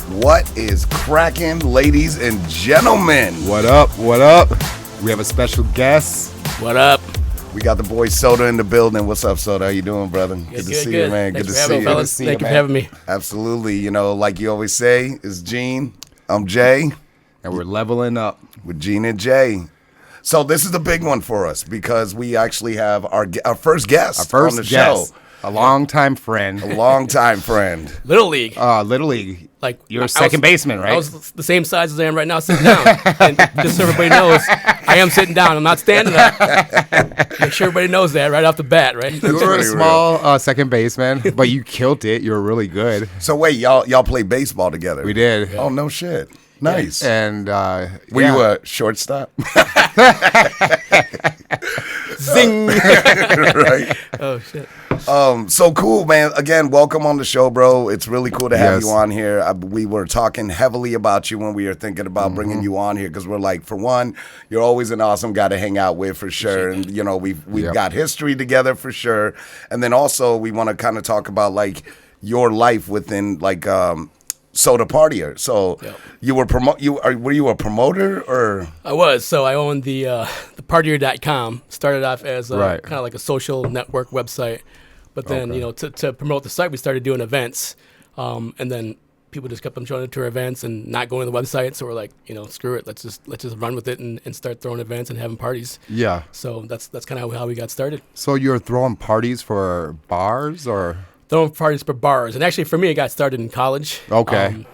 What is cracking, ladies and gentlemen? What up? What up? We have a special guest. What up? We got the boy Soda in the building. What's up, Soda? How you doing, brother? Good to see you, man. Thanks Good to for having see me, you. fellas. Thank you for having me. Absolutely. You know, like you always say, it's Gene. I'm Jay. And we're leveling up with Gene and Jay. So this is a big one for us because we actually have our first guest on the show. A longtime friend. Little League. Little League. Like you're a second baseman, right? I was the same size as I am right now, sitting down. And just so everybody knows, I am sitting down. I'm not standing up. Make sure everybody knows that right off the bat, right? You were a small second baseman, but you killed it. You were really good. So wait, y'all played baseball together? We did. Yeah. Oh, no shit. Nice. And were you a shortstop? Zing. Right. Oh shit. So cool, man. Again, welcome on the show, bro. It's really cool to have you on here. We were talking heavily about you when we were thinking about bringing you on here because we're like, for one, you're always an awesome guy to hang out with for sure, and you know we've got history together for sure, and then also we want to kind of talk about like your life within like Soda Partier. So you were were you a promoter or? I was. So I owned the Partier.com. Started off as kind of like a social network website, but then you know to promote the site, we started doing events, and then people just kept on showing up to our events and not going to the website. So we're like, you know, screw it. Let's just run with it and start throwing events and having parties. Yeah. So that's kind of how we got started. So you're throwing parties for bars or? Throwing parties for bars. And actually, for me, it got started in college. Okay.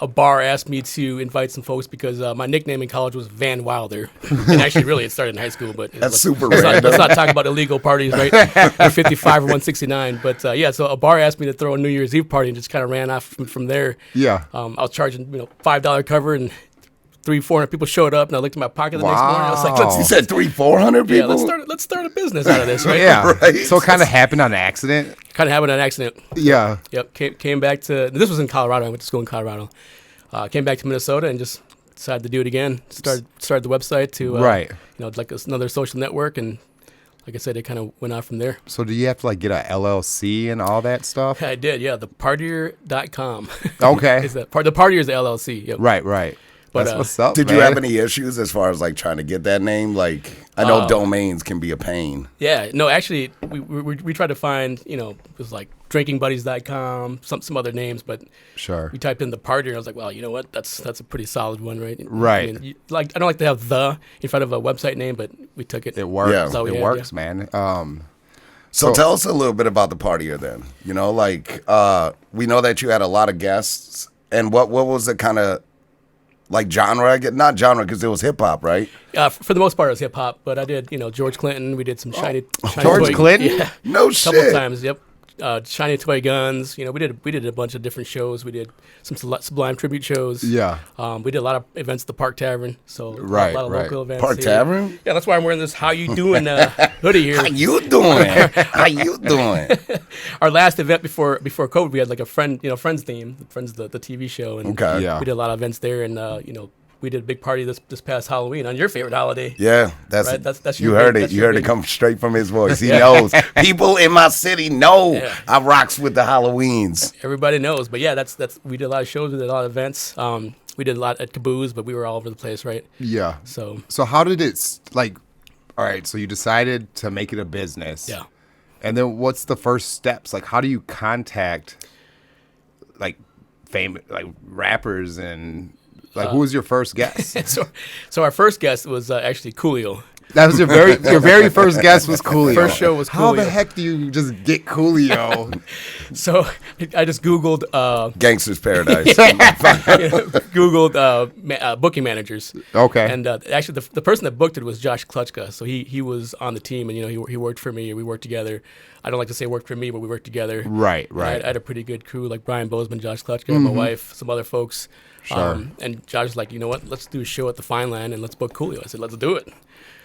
A bar asked me to invite some folks because my nickname in college was Van Wilder. And actually, really, it started in high school. But that's super random. Let's not talk about illegal parties, right? At 55 or 169. But so a bar asked me to throw a New Year's Eve party and just kind of ran off from there. Yeah. I was charging $5 cover and 300-400 people showed up, and I looked in my pocket the next morning. I was like, you said 300-400 people? Yeah, let's start a business out of this, right? Yeah. Right. So it kind of happened on accident? Kind of happened on accident. Yeah. Yep. Came back to, this was in Colorado. I went to school in Colorado. Came back to Minnesota and just decided to do it again. Started the website to, like another social network, and like I said, it kind of went out from there. So do you have to like get a LLC and all that stuff? I did, yeah. The Partier.com. Okay. The Partier is the LLC. Yep. Right. But, that's what's up, Did man. you have any issues as far as like trying to get that name? Like, I know domains can be a pain. Yeah, no, actually, we tried to find, it was like drinkingbuddies.com, some other names, but we typed in the Partier, and I was like, well, you know what? That's a pretty solid one, right? Right. I mean, I don't like to have the in front of a website name, but we took it. It works. Yeah. It works, man. So tell us a little bit about the Partier then. You know, like we know that you had a lot of guests, and what was the kind of like genre? Not genre because it was hip hop, right? For the most part, it was hip hop, but I did, George Clinton. We did some shiny George toy, Clinton? Yeah, no shit. A couple times, yep. Shiny toy guns. We did a bunch of different shows. We did some Sublime tribute shows. Yeah. We did a lot of events at the Park Tavern. So a lot of local events. Park Tavern? Yeah, that's why I'm wearing this "How You Doing" hoodie here. How you doing? How you doing? Our last event before COVID, we had like a Friends theme, Friends the TV show, and we did a lot of events there, and we did a big party this past Halloween on your favorite holiday. Yeah, that's you heard it. You heard it come straight from his voice. He knows. People in my city know I rocks with the Halloweens. Everybody knows, but yeah, that's we did a lot of shows, we did a lot of events. We did a lot at Caboose, but we were all over the place, right? Yeah. So how did it like? All right, so you decided to make it a business. Yeah. And then what's the first steps? Like, how do you contact like famous like rappers and like who was your first guest? So our first guest was actually Coolio. That was your very first guest was Coolio. First show was Coolio. How the heck do you just get Coolio? So I just Googled Gangster's Paradise. Googled booking managers. Okay. And actually the person that booked it was Josh Klutchka. So he was on the team, and he worked for me. We worked together. I don't like to say worked for me, but we worked together. Right. I had a pretty good crew, like Brian Bozeman, Josh Klutchka, my wife, some other folks. Sure. And Josh was like, you know what? Let's do a show at the Fine Line and let's book Coolio. I said, let's do it.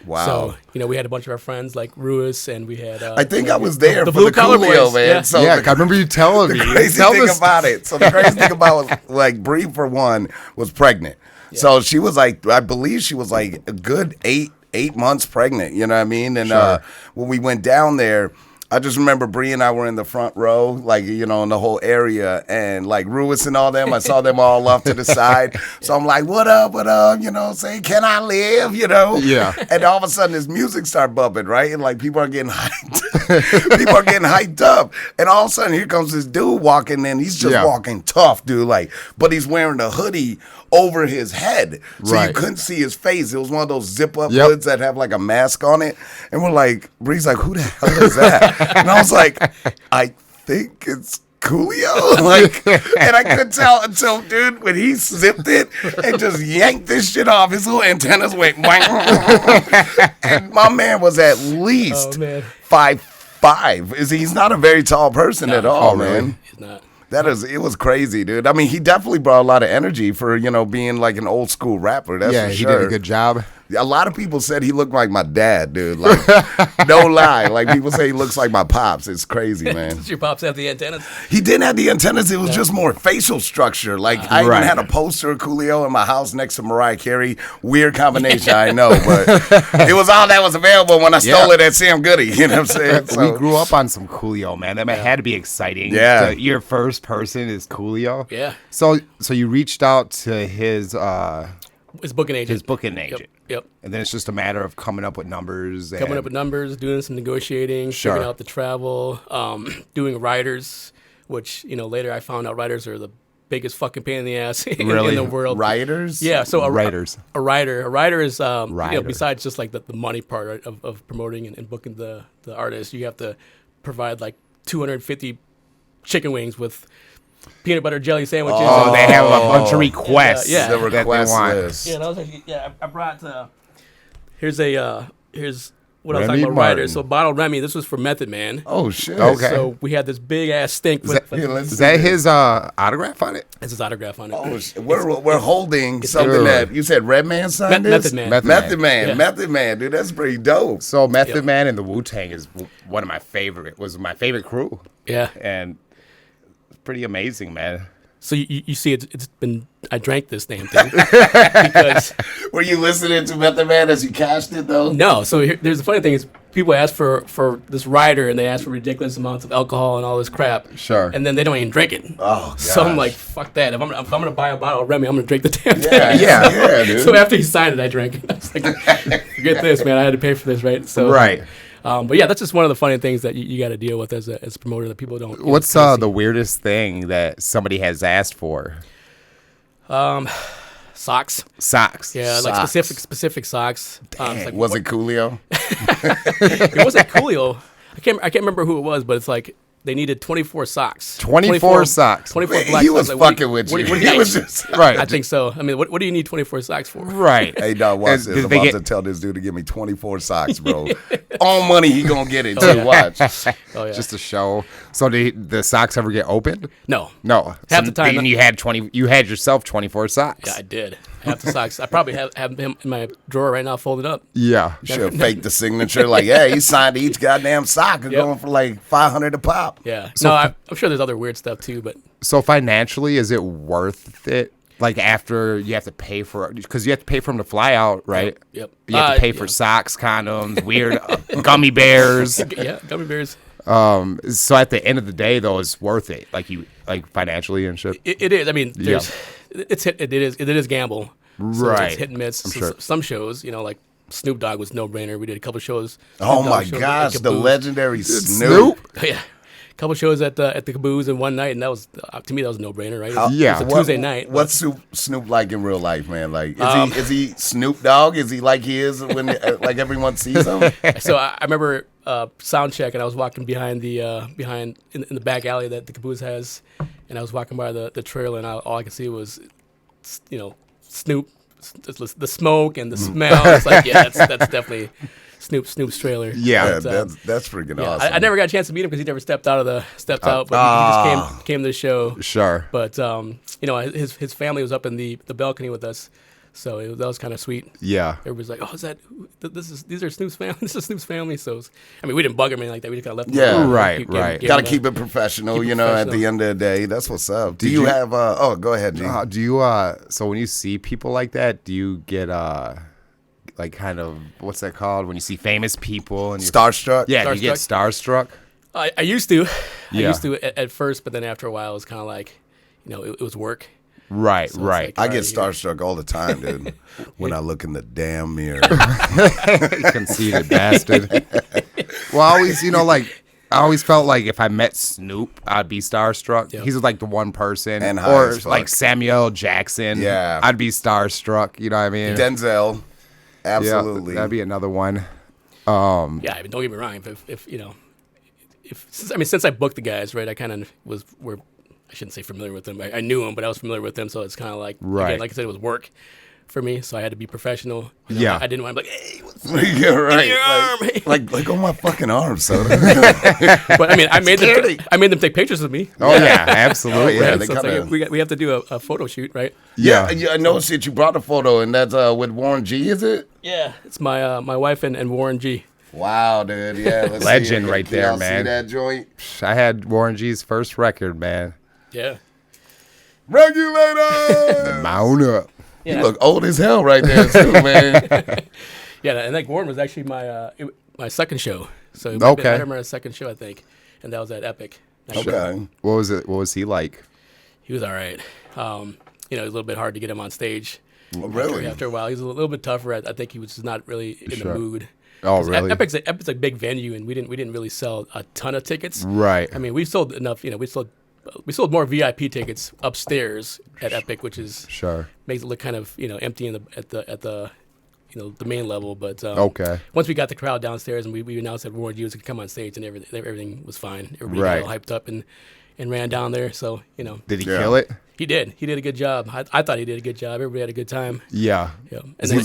Wow. So, we had a bunch of our friends like Ruiz, and we had... I think I was there the for the Blue-Collar Coolio, Boys, man. yeah. So I remember you telling me. The crazy thing about it. So the crazy thing about like Bree, for one, was pregnant. Yeah. So she was like, I believe she was like a good eight months pregnant. You know what I mean? And when we went down there, I just remember Bree and I were in the front row, like, you know, in the whole area, and like Ruiz and all them, I saw them all off to the side. So I'm like, what up, you know, saying, can I live, you know? Yeah. And all of a sudden this music started bumping, right? And like people are getting hyped. People are getting hyped up. And all of a sudden here comes this dude walking in. He's just walking tough, dude, like, but he's wearing a hoodie over his head. So you couldn't see his face. It was one of those zip up hoods that have like a mask on it. And we're like, Bree's like, who the hell is that? And I was like, I think it's Coolio. Like, and I couldn't tell until, dude, when he zipped it and just yanked this shit off, his little antennas went and my man was at least 5'5". He's not a very tall person at all, man. He's not. It was crazy, dude. I mean, he definitely brought a lot of energy for, you know, being like an old school rapper. That's for sure. He did a good job. A lot of people said he looked like my dad, dude. Like, no lie. Like, people say he looks like my pops. It's crazy, man. Does your pops have the antennas? He didn't have the antennas. It was just more facial structure. Like, I even had a poster of Coolio in my house next to Mariah Carey. Weird combination, I know. But it was all that was available when I stole it at Sam Goody. You know what I'm saying? So, we grew up on some Coolio, man. That had to be exciting. Yeah. Your first person is Coolio. Yeah. So you reached out to his booking agent. His booking agent. Yep. And then it's just a matter of coming up with numbers. Doing some negotiating, figuring out the travel, doing riders, which, you know, later I found out riders are the biggest fucking pain in the ass in the world. Riders? Yeah. So a rider is, you know, Rider. besides just like the money part of promoting and booking the artist, you have to provide like 250 chicken wings with peanut butter jelly sandwiches. Oh, they have a bunch of requests. The request list. Yeah, that was actually, I brought, here's what I was Remy talking about, Martin. riders. So Bottle Remy, this was for Method Man. Oh, shit. Okay. So we had this big ass stink. Is that his autograph on it? It's his autograph on it. Oh, we're holding something that you said Redman signed this? Method Man. Method Man, dude, that's pretty dope. So Method Man and the Wu-Tang is one of my favorite crew. Yeah. And it's pretty amazing, man. So you see, it's been, I drank this damn thing. Because were you listening to Method Man as you cashed it, though? No. So there's the funny thing is, people ask for this rider, and they ask for ridiculous amounts of alcohol and all this crap. Sure. And then they don't even drink it. Oh, gosh. So I'm like, fuck that. If I'm gonna buy a bottle of Remy, I'm gonna drink the damn thing. Yeah, dude. So after he signed it, I drank it. I was like, forget this, man. I had to pay for this, right? So Right. But yeah, that's just one of the funny things that you got to deal with as a promoter that people don't. What's the weirdest thing that somebody has asked for? Socks. Socks. Yeah, Socks. like specific socks. Like, was it Coolio? It wasn't Coolio. I can't remember who it was, but it's like they needed 24 socks. 24 socks. 24 Wait, black he socks. was Like, fucking with you. He was just Right. I think so. I mean, what do you need 24 socks for? Right. Hey, dog, watch this. I'm about to tell this dude to give me 24 socks, bro. All money, he gonna get it, too. Watch. Oh, yeah. Just a show. So did the socks ever get opened? No. Half the time. Then you had yourself 24 socks. Yeah, I did. Half the socks. I probably have him in my drawer right now folded up. Yeah. You should have faked the signature. Like, yeah, he signed each goddamn sock. It's going for like $500 a pop. Yeah. So I'm sure there's other weird stuff too, but. So financially, is it worth it? Like Yep. after you have to pay for, because you have to pay for him to fly out, right? Yep. You have to pay for socks, condoms, weird gummy bears. Yeah, gummy bears. So at the end of the day, though, it's worth it. Like financially and shit. It is. I mean, it is gamble. So Right. It's hit and miss. I'm sure. Some shows, like Snoop Dogg was no brainer. We did a couple shows. Oh, Snoop my Dogg shows gosh, at the Caboose. legendary Snoop. Yeah. A couple shows at the Caboose in one night, and that was, to me, that was a no-brainer, right? Yeah. It was a Tuesday night. What's Snoop like in real life, man? Like, is he Snoop Dogg? Is he like he is when like everyone sees him? So I remember sound check, and I was walking behind in the back alley that the Caboose has, and I was walking by the trailer, and all I could see was, Snoop, the smoke and the smell. It's like, yeah, that's definitely Snoop's trailer. Yeah, that's freaking awesome. I never got a chance to meet him because he never stepped out, but he just came to the show. Sure. But his family was up in the balcony with us, so that was kind of sweet. Yeah. Everybody's like, "Oh, these are Snoop's family. This is Snoop's family." So we didn't bug him or anything like that. We just kind of left him. Yeah. Right. Got to keep it professional, at the end of the day. That's what's up. Do you have go ahead, G. Do you so when you see people like that, do you get like kind of, what's that called when you see famous people and starstruck? Yeah, do you get starstruck? I used to. I used to at first, but then after a while, it was kind of like, it was work. Right, So right. like, I get starstruck all the time, dude. When I look in the damn mirror. Conceited bastard. Well, I always, I always felt like if I met Snoop, I'd be starstruck. Yep. He's like the one person. And high or as fuck. like Samuel Jackson. Yeah. I'd be starstruck. You know what I mean? Denzel. Absolutely. Yeah, that'd be another one. Yeah, I mean, don't get me wrong. Since I booked the guys, right, I kind of I shouldn't say familiar with them. I knew them, but I was familiar with them, so it's kind of like, again, like I said, it was work for me, so I had to be professional. Yeah. I didn't want to be like, hey, what's Yeah, right. your arm? Like on my fucking arm, so. But I mean, I made them take pictures of me. Oh, yeah, absolutely. Yeah, Right? they So it's kinda- like we have to do a photo shoot, right? Yeah, I noticed that you brought a photo, and that's with Warren G, is it? Yeah, it's my wife and Warren G. Wow, dude. Yeah, let's Legend see it. right Can there, y'all man. See that joint? I had Warren G's first record, man. Yeah. Regulator. Mount up. You look old as hell right there too, man. Yeah, and like Warren was actually my second show. So Okay. I remember a second show, I think, and that was at Epic. Okay. What was it? What was he like? He was all right. It was a little bit hard to get him on stage. Oh, really? After a while, he was a little bit tougher. I think he was just not really in the mood. Oh, 'Cause really? Epic's a big venue, and we didn't really sell a ton of tickets. Right. I mean, we sold enough. We sold more VIP tickets upstairs at Epic, which is Sure. makes it look kind of empty at the the main level. But Okay. once we got the crowd downstairs and we announced that Warren G was going to come on stage, and everything was fine. Everybody Right. got all hyped up and ran down there. So Did he Yeah. kill it? he did a good job. I thought he did a good job. Everybody had a good time. Yeah. Yeah. And then,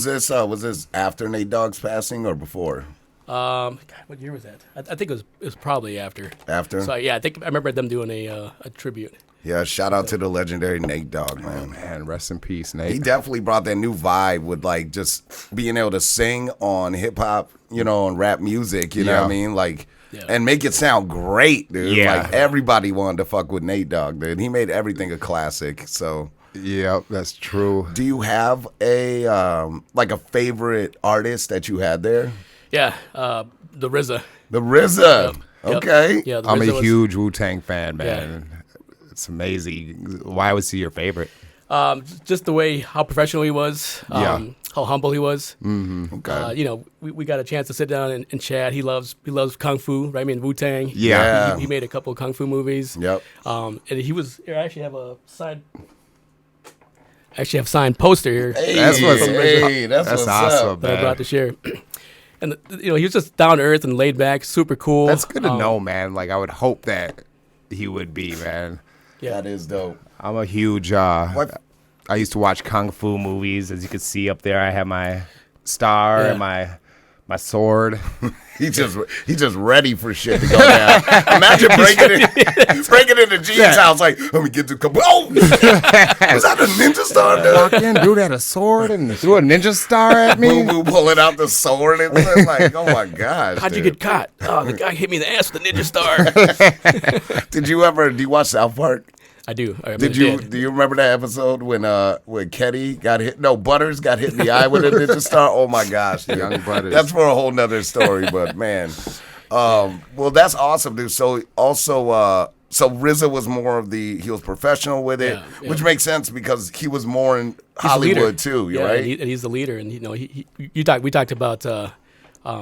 Was this after Nate Dogg's passing or before? God, what year was that? I think it was probably after. After? So yeah, I remember them doing a tribute. Yeah, shout out to the legendary Nate Dogg, man. Man, rest in peace, He Nate. definitely brought that new vibe with like just being able to sing on hip hop, and rap music, you know what I Yeah. mean? Like Yeah. and make it sound great, dude. Yeah. Like everybody wanted to fuck with Nate Dogg, dude. He made everything a classic. So Yeah, that's true. do you have a like a favorite artist that you had there? Yeah, the RZA. The RZA. Yep. Okay. Yeah, the I'm RZA a was- huge Wu-Tang fan, man. It's amazing. Why was he your favorite? Just the way how professional he was, Yeah. how humble he was. Okay. We got a chance to sit down and chat. He loves kung fu, right? I mean Wu-Tang. Yeah. He made a couple of kung fu movies. Yep. And he was. Here, I actually have a signed. Signed poster here That's what's awesome, up. that I man. brought to share. And he was just down to earth and laid back, super cool. That's good to know, man. Like, I would hope that he would be, man. Yeah. That is dope. I'm a huge, What? I used to watch kung fu movies. As you can see up there, I have my star Yeah. and my sword. He's just ready for shit to go down. Imagine breaking into G's house like, let me get to come. Oh, was that a ninja star? Walk in, dude had a sword and threw a ninja star at Boo me. Boo pulling out the sword and stuff. Like, oh my gosh. How'd you dude. get caught? Oh, the guy hit me in the ass with a ninja star. Do you watch South Park? I do. Do you remember that episode when Ketty got hit? No, Butters got hit in the eye with a ninja star. Oh my gosh, dude. Young Butters. That's for a whole nother story. But man, well, that's awesome, dude. So also, so RZA was more of he was professional with it, Yeah. which makes sense because he was more in He's the Hollywood leader. too, Yeah, right? and he's the leader, and we talked about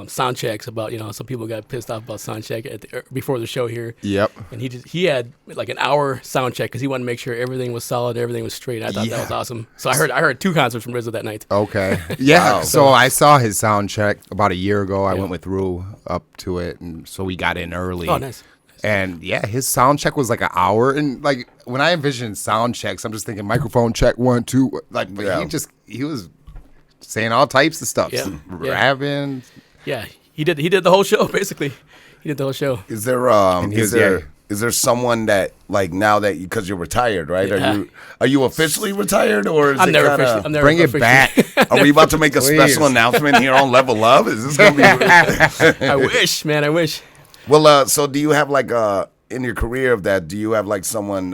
sound checks, about some people got pissed off about sound check before the show here. Yep. And he had like an hour sound check because he wanted to make sure everything was solid, everything was straight. I thought that was awesome. So I heard 2 concerts from RZA that night. Okay. Yeah. Wow. So I saw his sound check about a year ago. I went with Rue up to it, and so we got in early. Oh, nice. And yeah, his sound check was like an hour. And like when I envision sound checks, I'm just thinking microphone check 1, 2. Like, but Yeah. he was saying all types of stuff, Yeah. rapping. Yeah, he did the whole show basically. He did the whole show. Is there he was- is there someone that like now that because you're retired, right? Yeah. Are you officially retired or is I'm it never kinda, officially. I'm never Bring it officially- back. Are we about to make a special Please. announcement here on Level Up? Is this gonna be? I wish, man. I wish. Well, so do you have like in your career of that? Do you have like someone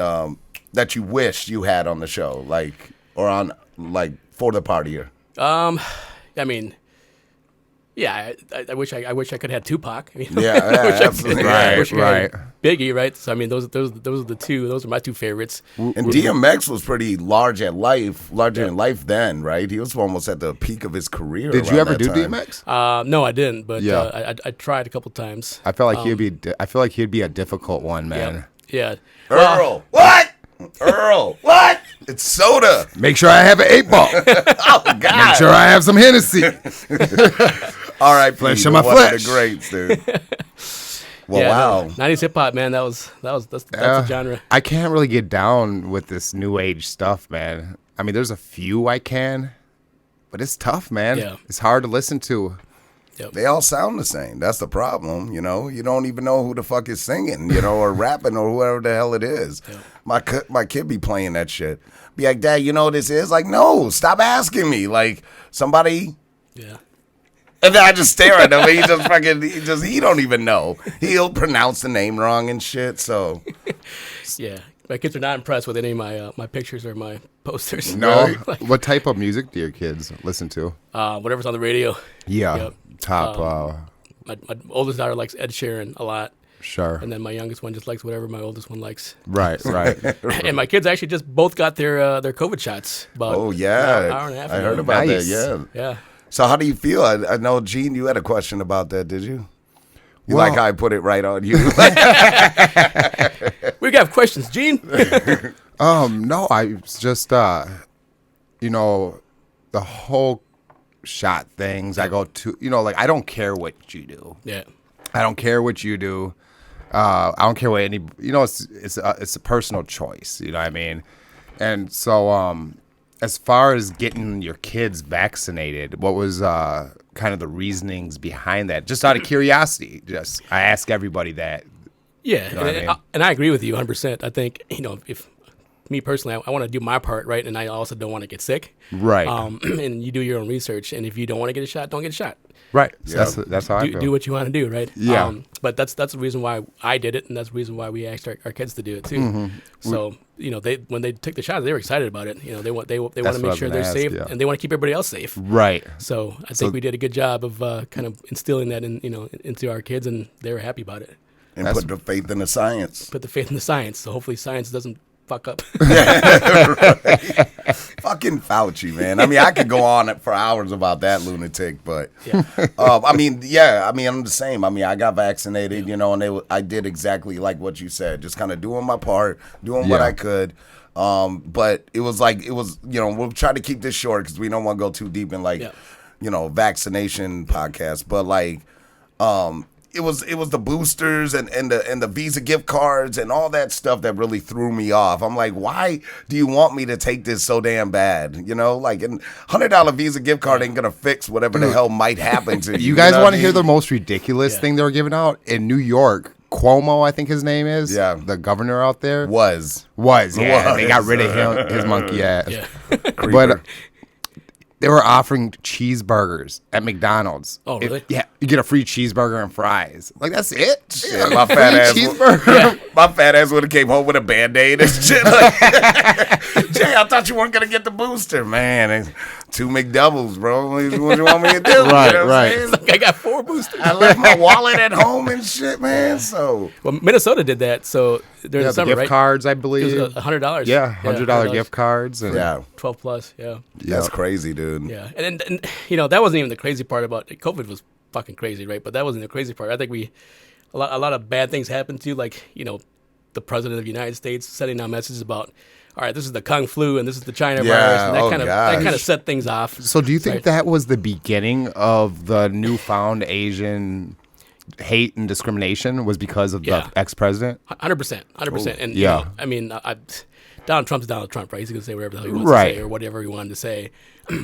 that you wish you had on the show, like or on like for the Partier? I mean, Yeah, I wish I could have had Tupac. I mean, Absolutely. Right. Biggie, right? So I mean, those are the two. Those are my two favorites. And DMX was pretty larger in life then, right? He was almost at the peak of his career. Did you ever do time. DMX? No, I didn't, but I tried a couple times. I feel like he'd be a difficult one, man. Yeah. Earl, what? Earl, what? It's soda. Make sure I have an 8-ball. Oh God. Make sure I have some Hennessy. All right, flesh please, of my one flesh. of the greats, dude. Well, wow. 90s hip hop, man. That's a genre. I can't really get down with this new age stuff, man. I mean, there's a few I can, but it's tough, man. Yeah. It's hard to listen to. Yep. They all sound the same. That's the problem, you know. You don't even know who the fuck is singing, you know, or rapping or whoever the hell it is. Yep. My kid be playing that shit. Be like, Dad, you know what this is? Like, no, stop asking me. Like, somebody. Yeah. And then I just stare at him. He don't even know. He'll pronounce the name wrong and shit. So. Yeah. My kids are not impressed with any of my pictures or my posters. No. What type of music do your kids listen to? Whatever's on the radio. Yeah. Yep. Top. My oldest daughter likes Ed Sheeran a lot. Sure. And then my youngest one just likes whatever my oldest one likes. Right. And my kids actually just both got their COVID shots. About hour and a half ago. I heard about that. Yeah. So how do you feel? I know, Gene, you had a question about that, did you? You like how I put it right on you? We got questions, Gene. No, I just the whole shot things. I go to like I don't care what you do. Yeah. I don't care what you do. I don't care what any. It's a personal choice. You know what I mean? And so as far as getting your kids vaccinated, what was kind of the reasonings behind that? Just out of curiosity, I ask everybody that. Yeah, You know what I mean? and I agree with you 100%. I think if me personally, I want to do my part, right, and I also don't want to get sick, right? And you do your own research, and if you don't want to get a shot, don't get a shot. Right. Yeah. That's how I go. Do what you want to do, right? Yeah. But that's the reason why I did it, and that's the reason why we asked our kids to do it too. Mm-hmm. So when they took the shot, they were excited about it. They want to make sure they're safe, and they want to keep everybody else safe. Right. So I think we did a good job of kind of instilling that into our kids, and they were happy about it. And put the faith in the science. Put the faith in the science. So hopefully science doesn't fuck up. Fucking Fauci, man. I mean, I could go on for hours about that lunatic, but I'm the same. I mean, I got vaccinated, and I did exactly like what you said, just kind of doing my part, doing what I could. But it was we'll try to keep this short because we don't want to go too deep in vaccination podcast, but it was the boosters and the Visa gift cards and all that stuff that really threw me off. I'm like, why do you want me to take this so damn bad? And $100 Visa gift card ain't gonna fix whatever the hell might happen to you. You guys want to hear the most ridiculous thing they were giving out in New York? Cuomo, I think his name is. Yeah, the governor out there was. Yeah, they got rid of him, his monkey ass. Yeah. But they were offering cheeseburgers at McDonald's. Oh, really? You get a free cheeseburger and fries. Like, that's it? Yeah, my fat ass. My fat ass would have came home with a Band-Aid and shit. Jay, I thought you weren't going to get the booster. Man, 2 McDoubles, bro. What do you want me to do? Right. I got 4 boosters. I left my wallet at home and shit, man. So, well, Minnesota did that. So during the summer, gift cards, I believe. It was $100. Yeah, $100 gift cards. And 12 plus. Yeah. That's crazy, dude. Yeah, and that wasn't even the crazy part about it. COVID was fucking crazy, right? But that wasn't the crazy part. I think a lot of bad things happened to, the president of the United States sending out messages about, all right, this is the Kung flu and this is the China virus, and that kind of set things off. So do you think that was the beginning of the newfound Asian hate and discrimination was because of the ex-president? 100%. And I mean, Donald Trump's Donald Trump, right? He's going to say whatever the hell he wants to say or whatever he wanted to say.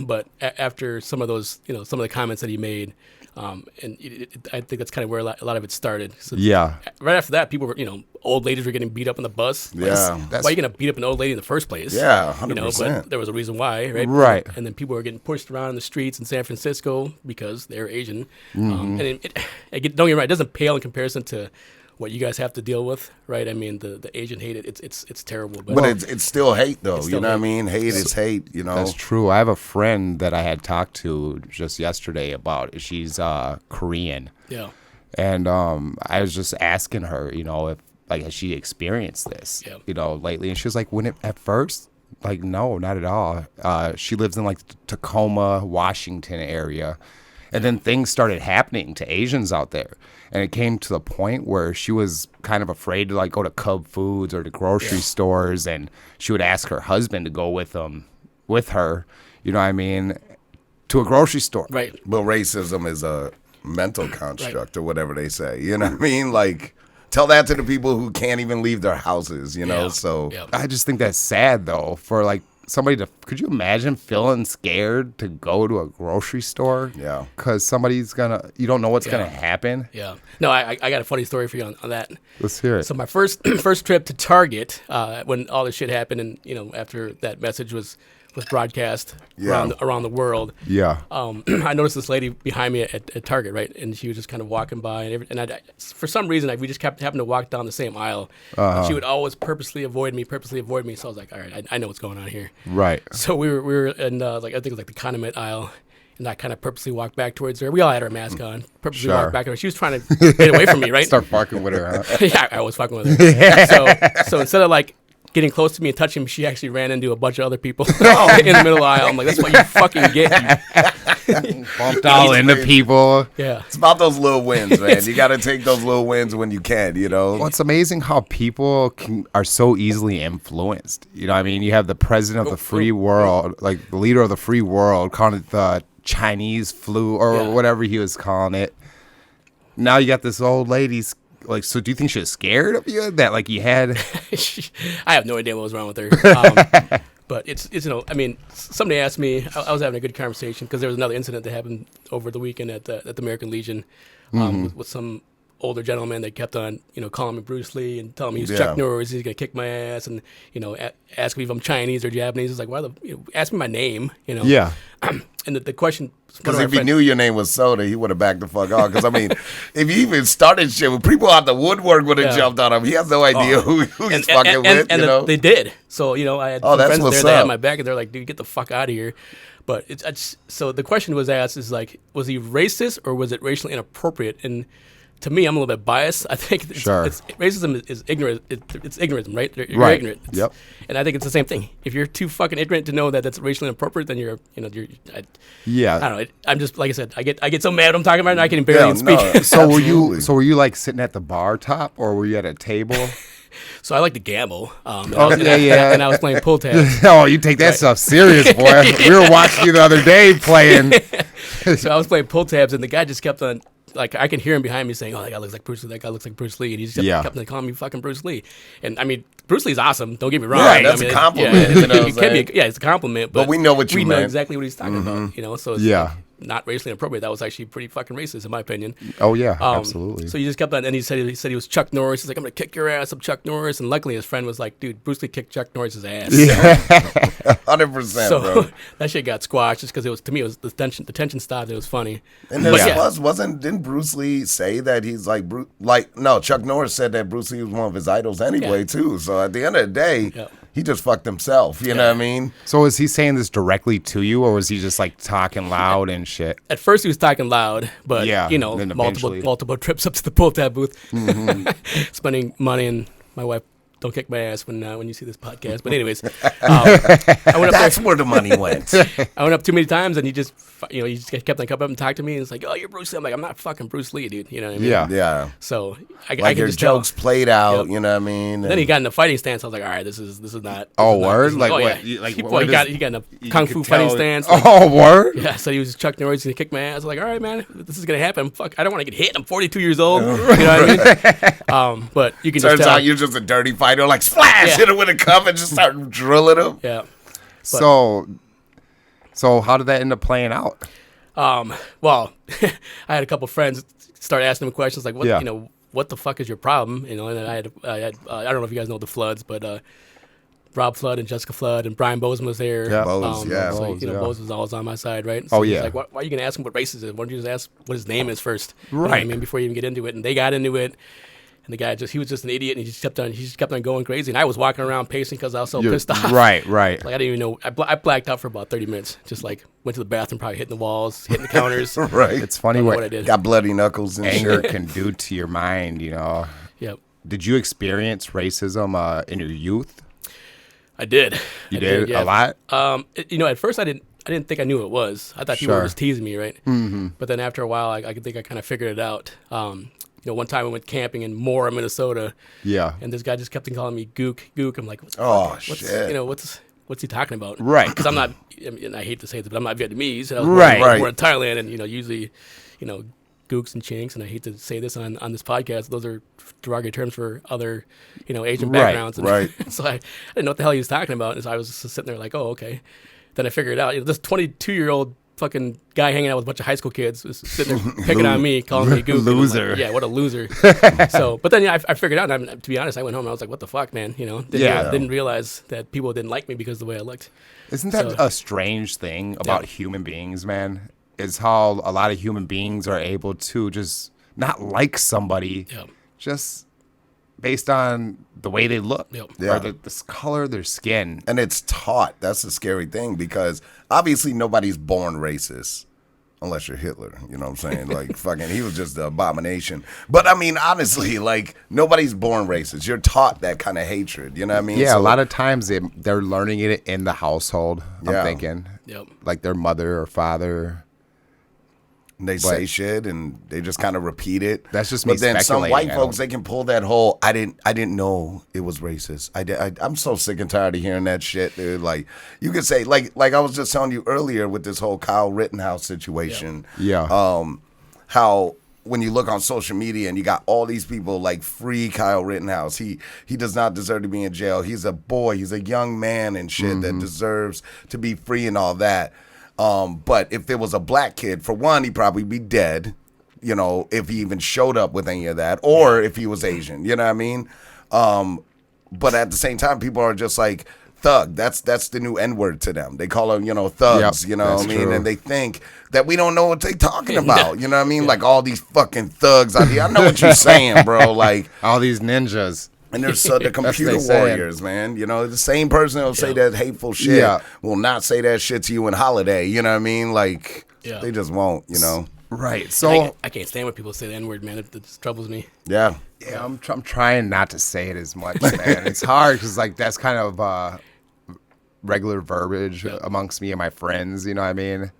But after some of those, some of the comments that he made, I think that's kind of where a lot of it started. So right after that, people were, old ladies were getting beat up on the bus. Yeah. Why are you going to beat up an old lady in the first place? Yeah, 100%. But there was a reason why, right? Right. And then people were getting pushed around in the streets in San Francisco because they're Asian. And don't get me right, it doesn't pale in comparison to what you guys have to deal with, right? I mean, the Asian hate, it's terrible. But it's still hate, though. You know what I mean? Hate is hate, you know? That's true. I have a friend that I had talked to just yesterday about, she's Korean. Yeah. And I was just asking her, you know, if, like, has she experienced this, you know, lately? And she was like, at first, like, no, not at all. She lives in, like, Tacoma, Washington area. And then things started happening to Asians out there. And it came to the point where she was kind of afraid to, like, go to Cub Foods or the grocery stores. And she would ask her husband to go with her, you know what I mean, to a grocery store. Right. But racism is a mental construct or whatever they say. You know what I mean? Like, tell that to the people who can't even leave their houses, you know? So I just think that's sad, though, for, like, somebody to, could you imagine feeling scared to go to a grocery store? Yeah. Because somebody's you don't know what's going to happen. Yeah. No, I got a funny story for you on that. Let's hear it. So my first trip to Target, when all this shit happened and, you know, after that message was broadcast around the world. Yeah. I noticed this lady behind me at Target, right? And she was just kind of walking by, and I for some reason, we just happened to walk down the same aisle. She would always purposely avoid me. So I was like, all right, I know what's going on here. Right. So we were in, like, I think it was like the condiment aisle. And I kind of purposely walked back towards her. We all had our mask on. Purposely walked back to her. She was trying to get away from me, right? Start fucking with her, huh? Yeah, I was fucking with her. So instead of, like, getting close to me and touching me, she actually ran into a bunch of other people in the middle of the aisle. I'm like, that's what you fucking get. Bumped all into people. Yeah. It's about those little wins, man. You got to take those little wins when you can, you know? Well, it's amazing how people are so easily influenced. You know what I mean? You have the president of the free world, like the leader of the free world, calling it the Chinese flu or whatever he was calling it. Now you got this old lady's like, so do you think she was scared of you? That, like, you had... I have no idea what was wrong with her. But it's you know, I mean, somebody asked me, I was having a good conversation because there was another incident that happened over the weekend at the American Legion with some older gentleman that kept on, you know, calling me Bruce Lee and telling me he's Chuck Norris, he's going to kick my ass, and, you know, ask me if I'm Chinese or Japanese. It's like, why ask me my name, you know? Yeah. And the question... Because if he knew your name was Soda, he would have backed the fuck off. Because, I mean, if you even started shit, people out the woodwork would have jumped on him. He has no idea who he's fucking with, you know? They did. So, you know, I had some friends there that had my back, and they're like, dude, get the fuck out of here. But so the question was asked is, like, was he racist or was it racially inappropriate? And to me, I'm a little bit biased. I think racism is ignorant. It's ignorance, right? You're ignorant. Yep. And I think it's the same thing. If you're too fucking ignorant to know that that's racially inappropriate, then you're. I don't know. I'm just, like I said, I get so mad when I'm talking about it, and I can barely speak. No, so were you like sitting at the bar top, or were you at a table? So I like to gamble. And I was playing pull tabs. Oh, you take that stuff serious, boy. We were watching you the other day playing. So I was playing pull tabs, and the guy just kept on. Like, I can hear him behind me saying, "Oh, that guy looks like Bruce Lee. That guy looks like Bruce Lee," and he just kept on calling me fucking Bruce Lee. And I mean, Bruce Lee's awesome. Don't get me wrong. Yeah, that's a compliment. It's a compliment. But we know what you meant. We know exactly what he's talking about. You know, so it's like, not racially inappropriate. That was actually pretty fucking racist, in my opinion. Oh yeah, absolutely. So he just kept on, and he said he was Chuck Norris. He's like, "I'm gonna kick your ass. I'm Chuck Norris." And luckily, his friend was like, "Dude, Bruce Lee kicked Chuck Norris's ass." Yeah, 100%, bro. That shit got squashed just because it was, to me, it was the tension stopped. It was funny. And didn't Bruce Lee say that he's like Chuck Norris said that Bruce Lee was one of his idols anyway too. So at the end of the day. Yeah. He just fucked himself, you know what I mean? So is he saying this directly to you, or was he just like talking loud and shit? At first he was talking loud, but you know, multiple trips up to the pull tab booth, spending money, and my wife, don't kick my ass when you see this podcast. But anyways, I went up that's where the money went. I went up too many times, and he just kept on coming up and talking to me. And it's like, "Oh, you're Bruce Lee." I'm like, "I'm not fucking Bruce Lee, dude." You know what I mean? Yeah. So I can your just jokes played out. You know what I mean? Then he got in the fighting stance. I was like, "All right, this is not." Word? Like what? He got in a kung fu fighting stance. Like, word? Yeah. So he was Chuck Norris gonna kick my ass. I was like, "All right, man, this is gonna happen. Fuck, I don't want to get hit. I'm 42 years old." You know what I mean? But you can turns just tell. out you're just a dirty fighter. Like splash. Hit him with a cup and just start drilling him. Yeah. So how did that end up playing out? Well, I had a couple friends start asking him questions like, "What, you know, what the fuck is your problem?" You know, and then I had I don't know if you guys know the Floods, but Rob Flood and Jessica Flood and Brian Bozeman was there. Yeah, Bose, Bose was always on my side, right? So he's like, why are you gonna ask him what race is it? Why don't you just ask what his name is first? Right. You know what I mean, before you even get into it. And they got into it. And the guy he was just an idiot, and he just kept on going crazy. And I was walking around pacing because I was so pissed off. Right. Like I didn't even know. I blacked out for about 30 minutes. Just like went to the bathroom, probably hitting the walls, hitting the counters. Right. It's funny what I did. Got bloody knuckles and anger shit. can do to your mind, you know. Yep. Did you experience racism in your youth? I did. You did a lot? At first I didn't think I knew what it was. I thought people were just teasing me, right? Mm-hmm. But then after a while, I think I kind of figured it out. One time I went camping in Mora, Minnesota. Yeah. And this guy just kept on calling me gook. I'm like, shit. What's he talking about? Right. Because I'm not, and I hate to say this, but I'm not Vietnamese. And I was Right. born in Thailand, and usually, gooks and chinks, and I hate to say this on this podcast, those are derogatory terms for other, Asian backgrounds. And right. so I didn't know what the hell he was talking about, and so I was just sitting there like, oh, okay. Then I figured it out. This 22-year-old fucking guy hanging out with a bunch of high school kids was sitting there picking on me, calling me gook. Loser. Like, yeah, what a loser. But then I figured out, and to be honest, I went home and I was like, what the fuck, man? Didn't realize that people didn't like me because of the way I looked. Isn't that a strange thing about human beings, man? Is how a lot of human beings are able to just not like somebody just based on the way they look or the color of their skin. And it's taught. That's the scary thing, because obviously nobody's born racist unless you're Hitler. You know what I'm saying? Like, fucking, he was just the abomination. But I mean, honestly, like, nobody's born racist. You're taught that kind of hatred. You know what I mean? Yeah, so, a lot of times they're learning it in the household, I'm thinking. Yep. Like their mother or father. And they say shit and they just kind of repeat it. That's just me. But then some white folks, they can pull that whole I didn't know it was racist. I'm so sick and tired of hearing that shit, dude. Like, you could say, like I was just telling you earlier with this whole Kyle Rittenhouse situation. Yeah. How when you look on social media and you got all these people like, free Kyle Rittenhouse. He does not deserve to be in jail. He's a boy. He's a young man and shit that deserves to be free and all that. But if it was a black kid, for one, he'd probably be dead, if he even showed up with any of that, or if he was Asian, you know what I mean? But at the same time, people are just like, thug. That's the new N-word to them. They call them, thugs, you know what I mean? True. And they think that we don't know what they're talking about, you know what I mean? Like, all these fucking thugs out here. I know what you're saying, bro. Like, all these ninjas. And there's the computer warriors, man. The same person that'll say that hateful shit will not say that shit to you in Holiday. You know what I mean? Like, they just won't, Right. So I can't stand when people say the N-word, man. It just troubles me. Yeah. Yeah, I'm trying not to say it as much, man. It's hard because, like, that's kind of regular verbiage amongst me and my friends, you know what I mean?